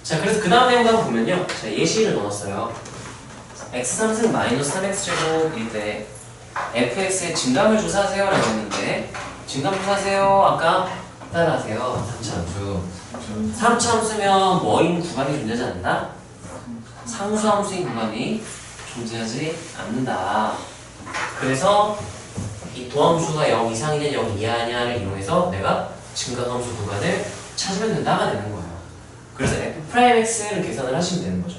자, 그래서 그 다음 내용 한번 보면요. 자, 예시를 넣었어요. x3승 마이너스 3x제곱일 때 fx의 증감을 조사하세요 라고 했는데 증감 조사하세요. 아까 따라하세요. 3차 함수. 3차 함수면 뭐인 구간이 존재하지 않는다? 상수함수인 구간이 존재하지 않는다. 그래서 이 도함수가 0 이상이냐 0 이하냐를 이용해서 내가 증가함수 구간을 찾으면 된다가 되는 거예요. 그래서 f'x를 계산을 하시면 되는 거죠.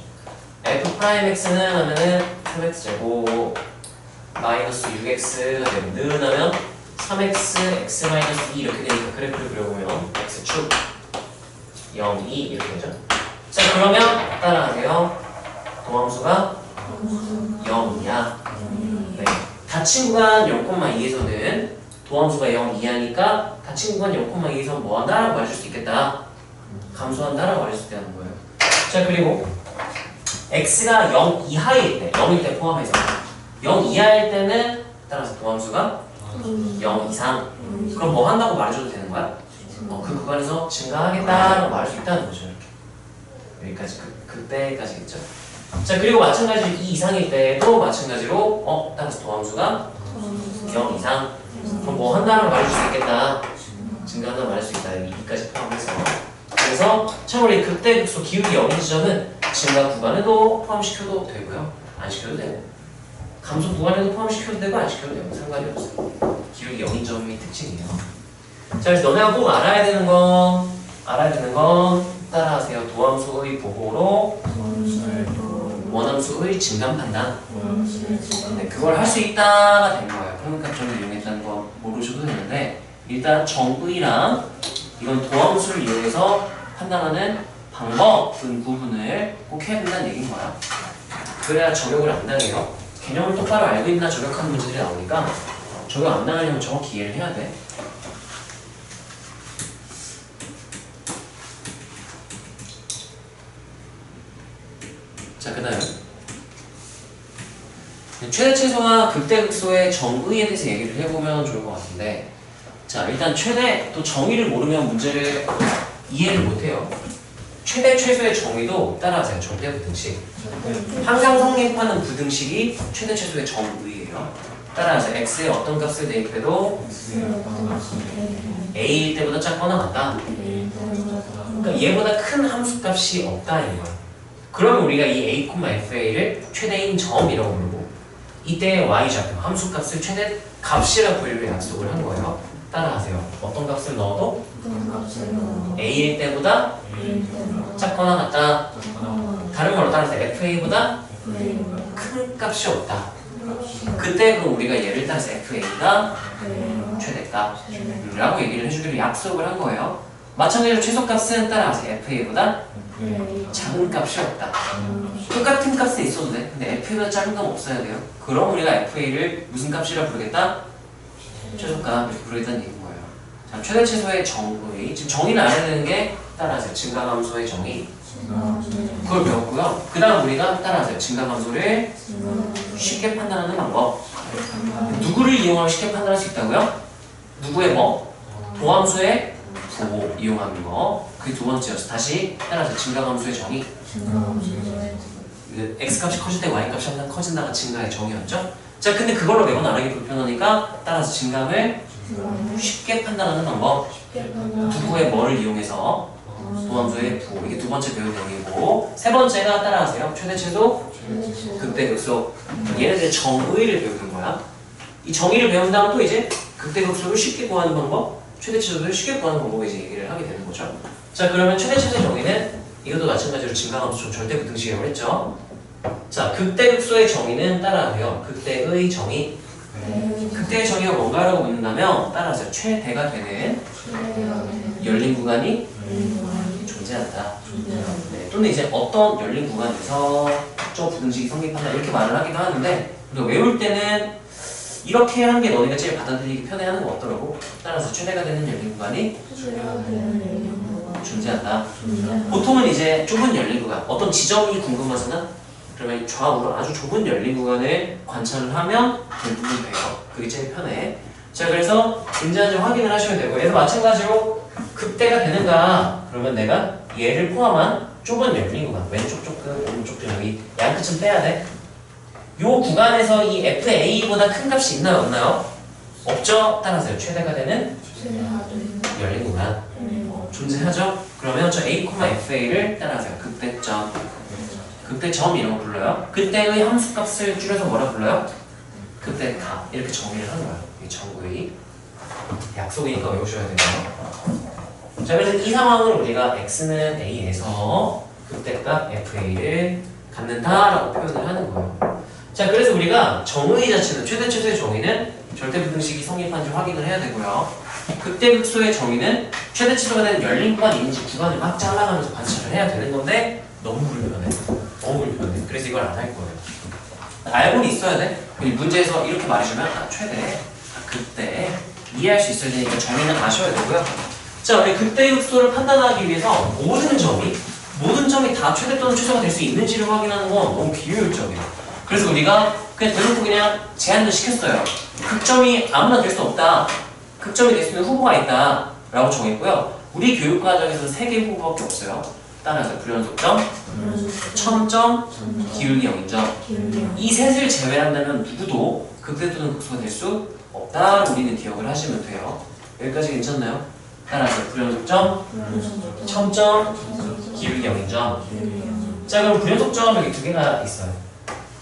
f'x는 하면은 3x제곱 마이너스 6x가 되고 늘어나면 3x, x-2 이렇게 되니까 그래프를 그려보면 x축 0, 2 이렇게 되죠. 자, 그러면 따라하세요. 도함수가 0이야. 네. 닫힌 구간 0,2에서는 도함수가 0 이하니까 닫힌 구간 0,2에서 뭐 한다라고 말해줄 수 있겠다. 감소한다라고 말해줄 수 있다는 거예요. 자, 그리고 x가 0 이하일 때, 0일 때 포함해서 0 이하일 때는 따라서 도함수가 0 이상. 그럼 뭐 한다고 말해줘도 되는 거야? 그 구간에서 증가하겠다라고 말할 수 있다는 거죠. 이렇게. 여기까지, 그때까지겠죠. 자, 그리고 마찬가지로 2 이상일 때도 마찬가지로 따라서 도함수가 0 이상. 그럼 뭐 한다고 말해줄 수 있겠다. 증가한다고 말할 수 있다. 여기까지 포함해서. 그래서 참고로 이 극대극소 기울기 0인 지점은 증가 구간에도 포함시켜도 되고요. 안 시켜도 되고. 감소 구간에도 포함시켜도 되고 안 시켜도 되고 상관이 없어요. 기울기 0인 점이 특징이에요. 자, 그래서 너네가 꼭 알아야 되는 건 따라하세요. 도함수의 보호로 원함수의 증감 판단. 네, 그걸 할 수 있다가 된 거예요. 평균값정을 이용했다는 거 모르셔도 되는데 일단 정의랑 이건 도함수를 이용해서 판단하는 방법은 구분을 꼭 해야 된다는 얘기인 거야. 그래야 적용을 안 당해요. 개념을 똑바로 알고 있나 저격하는 문제들이 나오니까 적용 안 당하려면 정확히 이해를 해야 돼. 자, 그 다음 최대 최소와 극대 극소의 정의에 대해서 얘기를 해보면 좋을 것 같은데, 자, 일단 최대 또 정의를 모르면 문제를 이해를 못해요. 최대 최소의 정의도 따라하세요. 절대 부등식. 항상 성립하는 부등식이 최대 최소의 정의예요. 따라하세요. x의 어떤 값을 대입해도 a일 때보다 작거나 같다. 그러니까 얘보다 큰 함수값이 없다는 거야. 그러면 우리가 이 a, fa를 최대인 점이라고 부르고 이때 y좌표 함수값을 최대 값이라고 부르기로 약속을 한 거예요. 따라하세요. 어떤 값을 넣어도 a일 때보다 작거나 같다. 다른 말로 따라서 fa보다 큰 값이 없다. 그때 그럼 우리가 얘를 따라서 fa가 최대값이라고 얘기를 해주기로 약속을 한 거예요. 마찬가지로 최소값은 따라하세요. fa보다 작은 값이 없다. 똑같은 값에 있어도 돼. 근데 fa보다 작은 값 없어야 돼요. 그럼 우리가 fa를 무슨 값이라 부르겠다? 최소값 이렇게 부르겠다는 얘기인 거예요. 자, 최대 최소의 정의. 지금 정의를 알아야 되는 게 따라하세요. 증가함수의 정의. 그걸 배웠고요. 그 다음 우리가 따라하세요. 증가함수를 쉽게 판단하는 방법. 누구를 이용하면 쉽게 판단할 수 있다고요? 누구의 뭐? 도함수의 부호 이용하는 거. 그게 두 번째였어. 다시 따라서 증가함수의 정의. x값이 커질 때 y값이 항상 커진다가 증가의 정의였죠? 자, 근데 그걸로 매번 알아기 불편하니까 따라서 증감을 쉽게 판단하는 방법. 누구의 뭐를 이용해서 도함수의 부호. 이게 두 번째 배운 내용이고, 세 번째가 따라하세요. 최대 최소, 극대 극소. 얘네들의 정의를 배우는 거야. 이 정의를 배운 다음 또 이제 극대 극소를 쉽게 구하는 방법, 최대 최소를 쉽게 구하는 방법에 이제 얘기를 하게 되는 거죠. 자, 그러면 최대 최소 정의는 이것도 마찬가지로 증가함수 절대 부등식이라고 했죠. 자, 극대 극소의 정의는 따라하세요. 극대의 정의. 극대의 정의가 뭔가라고 묻는다면 따라하세요. 최대가 되는 열린 구간이 존재한다. 네, 또는 이제 어떤 열린 구간에서 저 부등식이 성립한다 이렇게 말을 하기도 하는데, 우리가 외울 때는 이렇게 하는 게 너네가 제일 받아들이기 편해하는 거 어떠라고? 따라서 최대가 되는 열린 구간이 존재한다. 보통은 이제 좁은 열린 구간, 어떤 지점이 궁금하잖아? 그러면 좌우로 아주 좁은 열린 구간을 관찰을 하면 대부분 돼요. 그게 제일 편해. 자, 그래서 존재한지 확인을 하셔야 되고, 얘도 마찬가지로 극대가 되는가? 그러면 내가 얘를 포함한 좁은 열린 구간, 왼쪽 조금, 오른쪽 좀 여기 양끝은 빼야 돼. 요 구간에서 이 FA보다 큰 값이 있나요? 없나요? 없죠? 따라서요. 최대가 되는 열린 구간. 존재하죠? 그러면 저 A, FA를 따라하세요. 극대점. 극대점이라고 불러요. 그때의 함수값을 줄여서 뭐라 불러요? 극대값. 이렇게 정의를 하는 거예요. 이 정의. 약속이니까 외우셔야 되고요. 자, 그래서 이 상황을 우리가 x는 a에서 극대값 fa를 갖는다라고 표현을 하는 거예요. 자, 그래서 우리가 정의 자체는 최대 최소의 정의는 절대부등식이 성립한지 확인을 해야 되고요. 극대극소의 정의는 최대 치수가 되는 열린 구간이 있는지 구간을 막 잘라가면서 관찰을 해야 되는 건데 너무 불편해. 너무 불편해. 그래서 이걸 안 할 거예요. 알고는 있어야 돼. 문제에서 이렇게 말해주면 최대, 극대 이해할 수 있어야 되니까 정의는 아셔야 되고요. 자, 우리 극대극소를 판단하기 위해서 모든 점이 다 최대 또는 최소가 될 수 있는지를 확인하는 건 너무 비효율적이에요. 그래서 우리가 그냥 대놓고 그냥 제한을 시켰어요. 극점이 아무나 될 수 없다. 극점이 될 수 있는 후보가 있다. 라고 정했고요. 우리 교육과정에서는 3개의 후보밖에 없어요. 따라서 불연속점, 첨점, 기울기 영점. 이 셋을 제외한다면 누구도 극대 또는 극소가 될 수 없다. 우리는 기억을 하시면 돼요. 여기까지 괜찮나요? 따라서 불연속점, 첨점, 기울기 영점. 자, 그럼 불연속점 여기 2개가 있어요.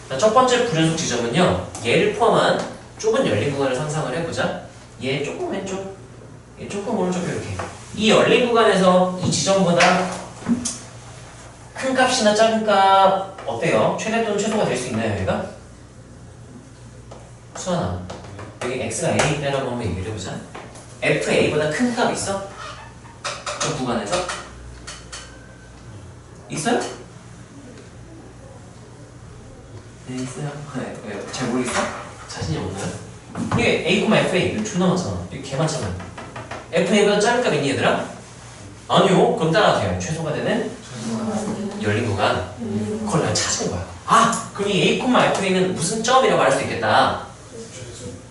자, 첫 번째 불연속 지점은요. 얘를 포함한 좁은 열린 구간을 상상을 해보자. 얘 조금 왼쪽, 얘 조금 오른쪽 이렇게. 이 열린 구간에서 이 지점보다 큰 값이나 작은 값 어때요? 최대 또는 최소가 될 수 있나요, 얘가? 수아나, 여기 x가 a라고 한번 얘기를 해보자. fa보다 큰 값 있어? 그 구간에서? 있어요? 네, 있어요. 네, 잘 모르겠어? 자신이 없나요? 이게 a, fa 이거 존나 많잖아. 이거 개 많잖아. fa보다 작은 값 있니 얘들아? 아니요. 그럼 따라하세요. 최소가 되는 열린 구간. 그걸 내가 찾은 거야. 아, 그럼 이 a, fa는 무슨 점이라고 할 수 있겠다.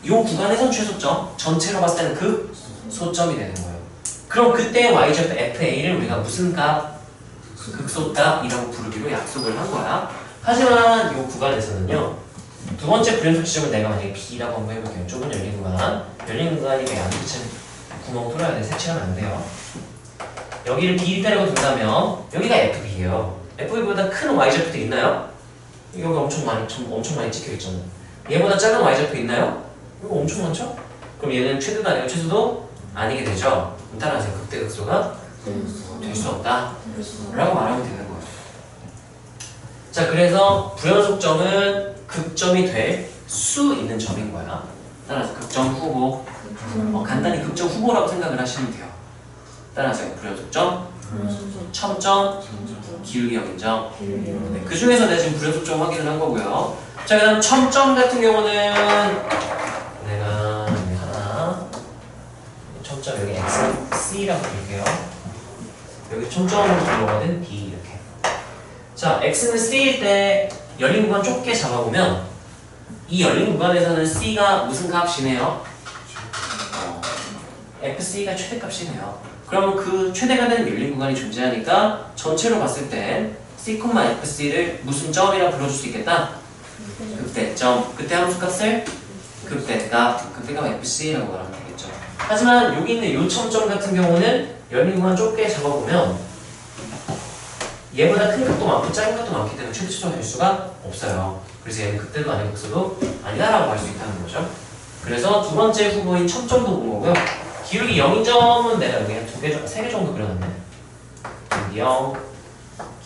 이 구간에선 최소점, 전체로 봤을 때는 그 소점이 되는 거예요. 그럼 그때 y좌표 fa를 우리가 무슨 값? 극소값이라고 부르기로 약속을 한 거야. 하지만 이 구간에서는요. 두 번째 불연속 지점을 내가 만약에 b라고 한번 해볼게요. 좁은 열린 구간. 열린 구간이니까 양끝은 구멍 뚫어야 돼. 색칠하면 안 돼요. 여기를 b라고 둔다면 여기가 fb예요. fb보다 큰 y좌표도 있나요? 여기 엄청 많이 찍혀 있잖아. 얘보다 작은 y좌표 있나요? 이거 엄청 많죠? 그럼 얘는 최대도 아니고 최소도 아니게 되죠. 그럼 따라서 극대극소가 될 수 없다 라고 말하면 되는 거예요. 자, 그래서 불연속점은 극점이 될 수 있는 점인 거야. 따라서 극점 후보, 간단히 극점 후보라고 생각을 하시면 돼요. 따라서 불연속점, 첨점, 기울기 영점. 네, 그 중에서 내가 지금 불연속점 확인을 한 거고요. 자, 그 다음 첨점 같은 경우는 내가 하나 첨점 여기 x, c라고 부를게요. 여기 첨점으로 들어가는 b 이렇게. 자, x는 c일 때 열린 구간 좁게 잡아보면 이 열린 구간에서는 c가 무슨 값이네요? fc가 최대값이네요. 그러면 그 최대가 되는 열린 구간이 존재하니까 전체로 봤을 때 c, fc를 무슨 점이라 불러줄 수 있겠다? 극대점. 극대 함수값을 극대값 fc라고 말하면 되겠죠. 하지만 여기 있는 요 첨점 같은 경우는 열린 구간 좁게 잡아보면 얘보다 큰 값도 많고 작은 값도 많기 때문에 최대 추정이 될 수가 없어요. 그래서 얘는 극대도 아니고 극소도 아니다라고 할 수 있다는 거죠. 그래서 두 번째 후보인 첨점도 본 거고요. 기울기 0점은 내가 여기 한 3개 정도 그려놨네. 기울기 0,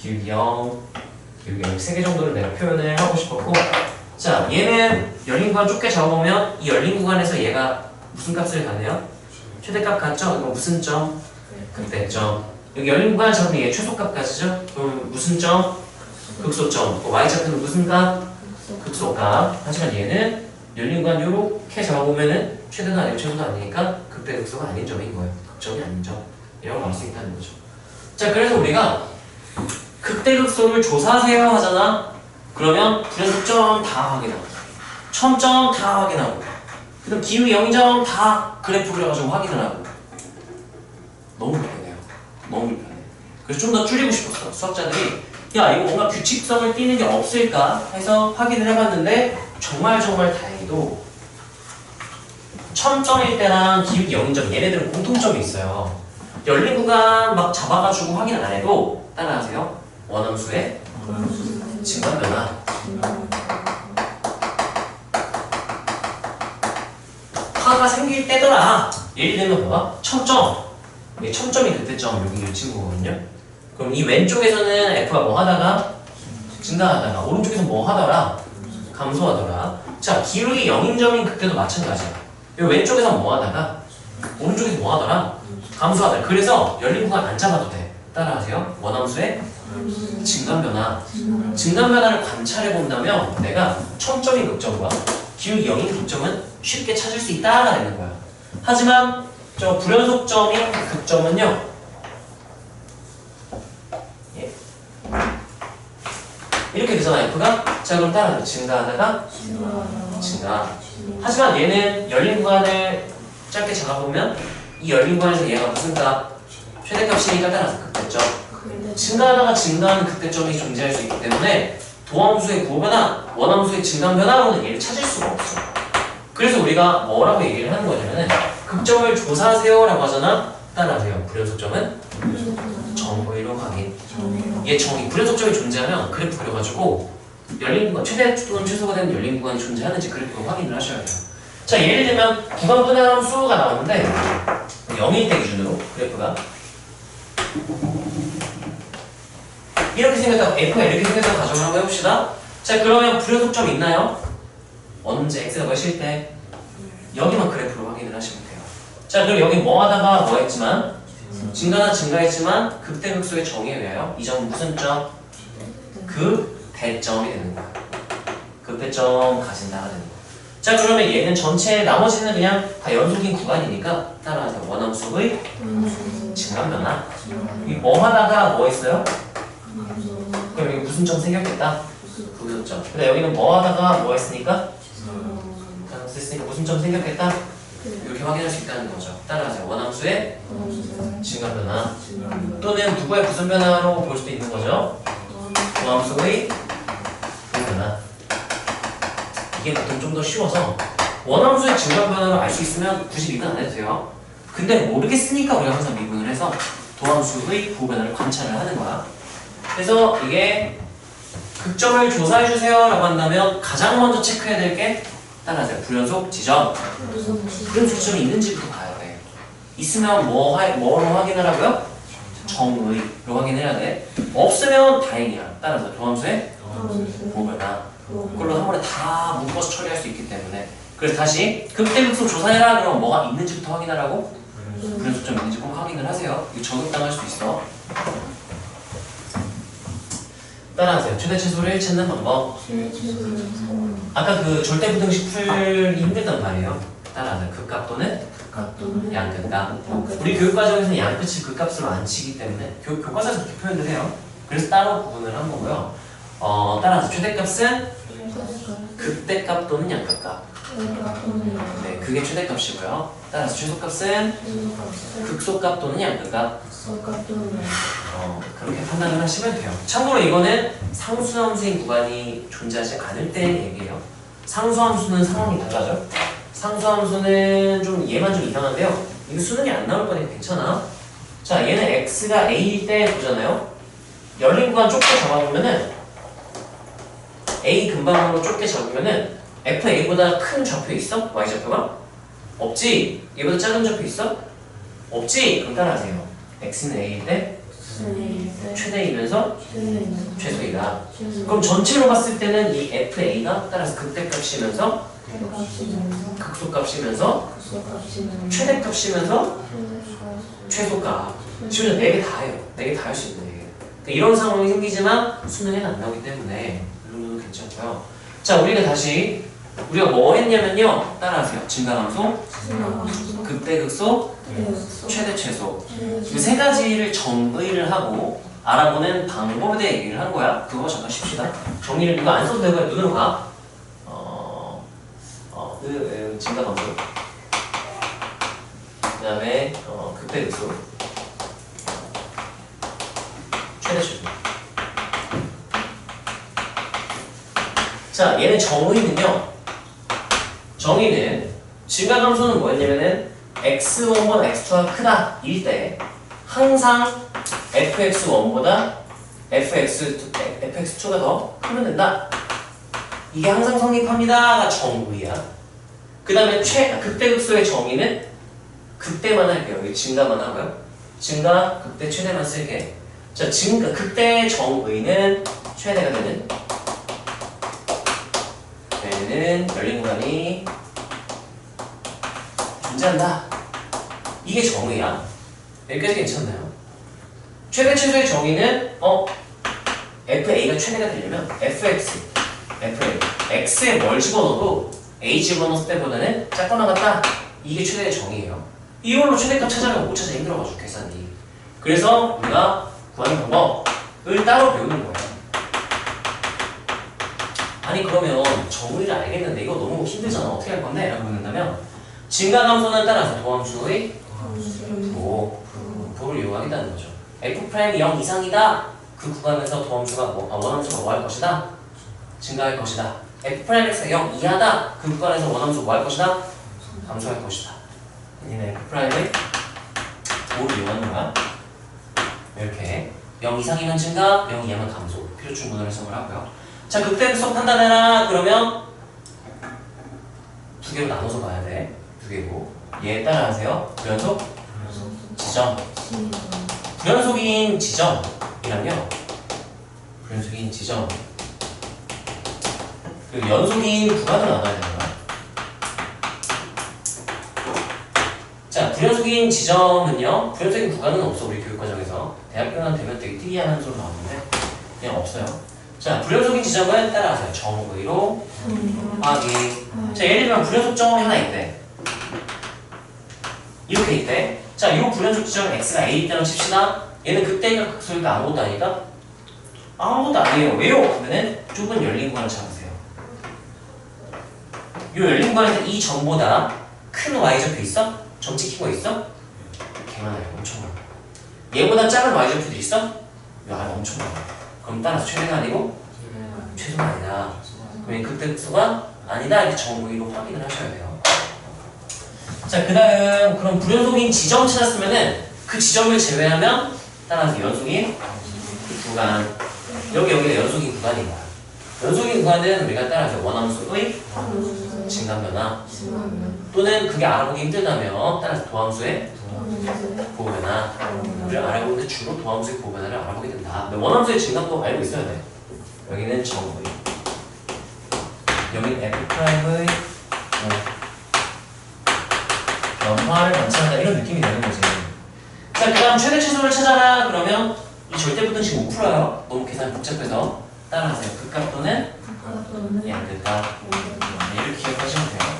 기울기 0, 기울기 0, 3개 정도를 내가 표현을 하고 싶었고, 자, 얘는 열린 구간 좁게 잡아보면 이 열린 구간에서 얘가 무슨 값을 가네요? 최대값 같죠? 이거 무슨 점? 극대점. 여기 열린 구간 잡으면 얘 최소값까지죠? 그럼 무슨 점? 극소점. y좌표는 무슨 값? 극소값. 하지만 얘는 열린 구간 요렇게 잡아보면은 최대도 아니고 최소도 아니니까 극대 극소가 아닌 점인 거예요. 극점이 아닌 점. 이라고 말 수 있다는 거죠. 자, 그래서 우리가 극대 극소를 조사하세요 하잖아. 그러면 불연속점 다 확인하고, 첨점 다 확인하고, 그다음 기울기 0점 다 그래프 그려가지고 확인을 하고. 너무 불편해요. 너무 불편해. 그래서 좀 더 줄이고 싶었어. 수학자들이 야, 이거 뭔가 규칙성을 띠는 게 없을까 해서 확인을 해봤는데 정말 다행히도 첨점일 때랑 기울기 0점 얘네들은 공통점이 있어요. 열린 구간 막 잡아가지고 확인 안 해도 따라하세요. 원함수의 증가 변화. 화가 생길 때더라. 예를 들면 봐봐. 첨점. 첨점이 그때점 여기 이 친구거든요. 그럼 이 왼쪽에서는 F가 뭐 하다가 증가하다가 오른쪽에서 뭐 하더라? 감소하더라. 자, 기울기 0인 점인 그때도 마찬가지야. 왼쪽에서 뭐 하다가 오른쪽에서 뭐 하더라? 감소하더라. 그래서 열린 구간 안 잡아도 돼. 따라하세요. 원함수의 증감 변화. 증감 변화를 관찰해 본다면 내가 천점인 극점과 기울기 0인 극점은 쉽게 찾을 수 있다가 되는 거야. 하지만 저 불연속점인 극점은요. 예. 이렇게 되잖아 F가. 자 그럼 따라서 증가하다가 증가. 하지만 얘는 열린 구간을 짧게 잡아보면 이 열린 구간에서 얘가 무슨 값? 최대값이니까 따라서 극대점. 증가하다가 증가하는 극대점이 존재할 수 있기 때문에 도함수의 부호변화, 원함수의 증감 변화로는 얘를 찾을 수가 없어. 그래서 우리가 뭐라고 얘기를 하는 거냐면은 극점을 조사하세요 라고 하잖아. 따라하세요. 불연속점은 정의로 확인. 얘 정의. 불연속점이 존재하면 그래프 그려가지고 열린 구간, 최대 또는 최소가 되는 열린 구간이 존재하는지 그래프를 확인을 하셔야 돼요. 자 예를 들면 구간 분할함수가 나오는데 0일 때 기준으로 그래프가 이렇게 생겼다고 F가 이렇게 생겼다고 가정을 한번 해봅시다. 자 그러면 불연속점 있나요? 언제 X가 몇일 때? 여기만 그래프로 확인을 하시면 돼요. 자 그럼 여기 뭐 하다가 뭐 했지만 증가나 증가했지만 극대극소의 정의에 의하여 이 점은 무슨 점? 극대점이 되는 거야. 극대점 가진다가 되는 거야. 자 그러면 얘는 전체 나머지는 그냥 다 연속인 구간이니까 따라하세요. 원함수의 증감 변화. 이 뭐 하다가 뭐 했어요? 그럼 여기 무슨 점 생겼겠다? 부소점. 근데 여기는 뭐 하다가 뭐 했으니까? 했으니까 무슨 점 생겼겠다? 이렇게 확인할 수 있다는 거죠. 따라하세요. 원함수의 증감 변화 또는 누구의 무슨 변화로 볼 수도 있는 거죠? 원함수의 변화. 이게 보통 좀 더 쉬워서 원함수의 증감 변화를 알 수 있으면 굳이 미분 안 해도 돼요. 근데 모르겠으니까 우리가 항상 미분을 해서 도함수의 부호 변화를 관찰을 하는 거야. 그래서 이게 극점을 조사해주세요 라고 한다면 가장 먼저 체크해야 될 게 따라하세요. 불연속 지점. 불연속 지점이 있는지부터 봐야 돼. 있으면 뭐로 확인하라고요? 정의로 확인해야 돼. 없으면 다행이야. 따라서 도함수의 부호 변화. 그걸로 한 번에 다 묶어서 처리할 수 있기 때문에. 그래서 다시 극대극소 조사해라 그러면 뭐가 있는지부터 확인하라고? 불연속점 있는지 꼭 확인을 하세요. 이거 저격당할 수도 있어. 따라하세요. 최대 최소를 찾는 방법. 아까 그 절대부등식 풀이 힘들단 말이에요. 따라하세요. 극값 또는 양끝값. 우리 교육과정에서는 양끝을 극값으로 안 치기 때문에 교과서에서 그렇게 표현을 해요. 그래서 따로 구분을 한 거고요. 따라서 최대값은 극대값 또는 양끝값. 네, 그게 최대값이고요. 따라서 최소값은 극소값 또는 양끝값. 그렇게 판단을 하시면 돼요. 참고로 이거는 상수함수인 구간이 존재하지 않을 때 얘기예요. 상수함수는 상황이 달라져. 상수함수는 좀 얘만 좀 이상한데요. 이거 수능이 안 나올 거니까 괜찮아. 자, 얘는 x가 a일 때 보잖아요. 열린 구간 좁게 잡아보면은 a 근방으로 좁게 잡으면은 fa보다 큰 좌표 있어? y좌표가? 없지? 얘보다 작은 좌표 있어? 없지? 그럼 따라하세요. x는 a일 때 최대이면서 최소이다. 그럼 전체로 봤을 때는 이 fa가 따라서 극대값이면서 극소값이면서 최대값이면서 최소값. 지금 4개 다 해요. 4개 다 할 수 있네. 그러니까 이런 상황이 생기지만 수능에는 안 나오기 때문에 이 정도는 괜찮고요. 자, 우리가 뭐 했냐면요. 따라하세요. 증가함수, 극대극소, 최대 최소. 이 세 가지를 정의를 하고 알아보는 방법에 대해 얘기를 한 거야. 그거 잠깐 쉽시다. 정의를 이거 안 써도 되고요. 눈으로 봐. 증가함수. 그 다음에 극대극소, 최대 최소. 자, 얘는 정의는 증가함수는 뭐였냐면은 x1보다 x2가 크다 일 때 항상 fx1보다 fx2가 더 크면 된다. 이게 항상 성립합니다가 정의야. 그 다음에 극대극소의 정의는 극대만 할게요. 여기 증가만 하고요. 증가, 극대, 최대만 쓸게. 자, 극대 정의는 최대가 되는 열린 구간이 존재한다. 이게 정의야. 여기까지 괜찮나요? 최대 최소의 정의는 FA가 최대가 되려면 FX, FA, X에 뭘 집어넣어도 A 집어넣을 때보다는 작거나 같다. 이게 최대의 정의예요. 이걸로 최대값 찾아가면 못 찾아 힘들어가지고 계산이. 그래서 우리가 구하는 방법을 따로 배우는 거예요. 아니 그러면 정의를 알겠는데 이거 너무 힘들잖아. 어떻게 할 건데? 라고 묻는다면 증가함수는 따라서 도함수의 도를 이용하겠다는 거죠. F'이 0 이상이다. 그 구간에서 도함수가 원함수가 뭐 할 것이다? 증가할 것이다. F'X가 0 이하다. 그 구간에서 원함수 뭐 할 것이다? 감소할 것이다. 얘는 F'의 도를 이용하는 거야. 이렇게 0 이상이면 증가, 0 이하면 감소. 필요충 분할을 해석을 하고요. 자, 극대극소 판단해라. 그러면 두 개로 나눠서 봐야 돼. 두 개고. 얘 따라하세요. 불연속 지점. 불연속인 지점이란요. 불연속인 지점. 그리고 연속인 구간을 나눠야 되는 거야. 자, 불연속인 지점은요. 불연속인 구간은 없어. 우리 교육과정에서. 대학교는 되면 되게 특이한 함수로 나오는데 그냥 없어요. 자, 불연속인 지점은 따라하세요. 정의로 확인. 자, 예를 들면 불연속 점이 하나 있대. 이렇게 있대. 자, 이 불연속 지점 x가 a 있다고 칩시다. 얘는 극대인가 극소일까 아무것도 아니까? 아무것도 아니에요. 왜요? 그러면은 좁은 열린 구간을 잡으세요. 이 열린 구간에서 이 점보다 큰 y좌표 있어? 점 찍힌 거 있어? 개 많아요. 엄청 많아. 얘보다 작은 y좌표도 있어? 야, 엄청 많아. 그럼 따라서 최대가 아니고 최소가 아니다. 그럼 극대극소가 아니다. 이렇게 정의로 확인을 하셔야 돼요. 자, 그 다음 그럼 불연속인 지점 찾았으면은 그 지점을 제외하면 따라서 연속인 구간. 여기가 연속인 구간인 거야. 연속인 구간은 우리가 따라서 원함수의 증가변화 또는 그게 알아보기 힘들다면 따라서 도함수의 보호변화를 알아보는데 주로 도함수의 보호변화를 알아보게 된다. 근데 원함수의 증가도 알고 있어야 돼. 여기는 정의, 여기는 F'의 변화를 관찰한다. 이런 느낌이 되는 거지. 자, 그 다음 최대 최소를 찾아라. 그러면 이 절대부분 지금 못 풀어요. 너무 계산이 복잡해서 따라하세요. 극값 또는 양극값. 이렇게 기억하시면 돼요.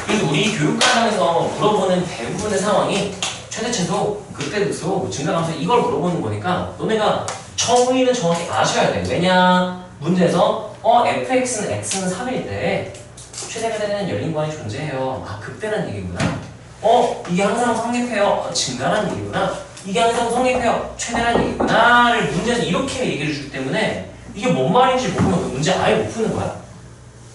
그래서 우리 교육과정에서 물어보는 대부분의 상황이 최대 최소, 극대극소, 증가감소 이걸 물어보는 거니까 너네가 정의는 정확히 아셔야 돼. 왜냐? 문제에서 fx는 x는 3일 때 최대가 되는 열린 구간이 존재해요. 아, 극대란 얘기구나. 이게 항상 성립해요. 증가란 얘기구나. 이게 항상 성립해요. 최대란 얘기구나를 문제에서 이렇게 얘기를 주기 때문에 이게 뭔 말인지 모르면 그 문제 아예 못 푸는 거야.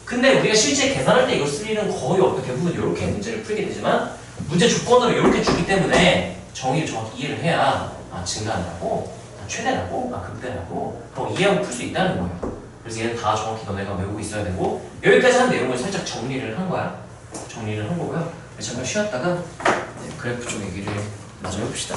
근데 우리가 실제 계산할 때 이걸 쓸 일은 거의 없고 대부분 이렇게 문제를 풀게 되지만 문제 조건으로 이렇게 주기 때문에 정의를 정확히 이해를 해야 증가한다고, 최대라고, 극대라고 이해하고 풀 수 있다는 거예요. 그래서 얘는 다 정확히 너네가 외우고 있어야 되고 여기까지 한 내용을 살짝 정리를 한 거야. 정리를 한 거고요. 잠깐 쉬었다가 그래프 쪽 얘기를 마저 해봅시다.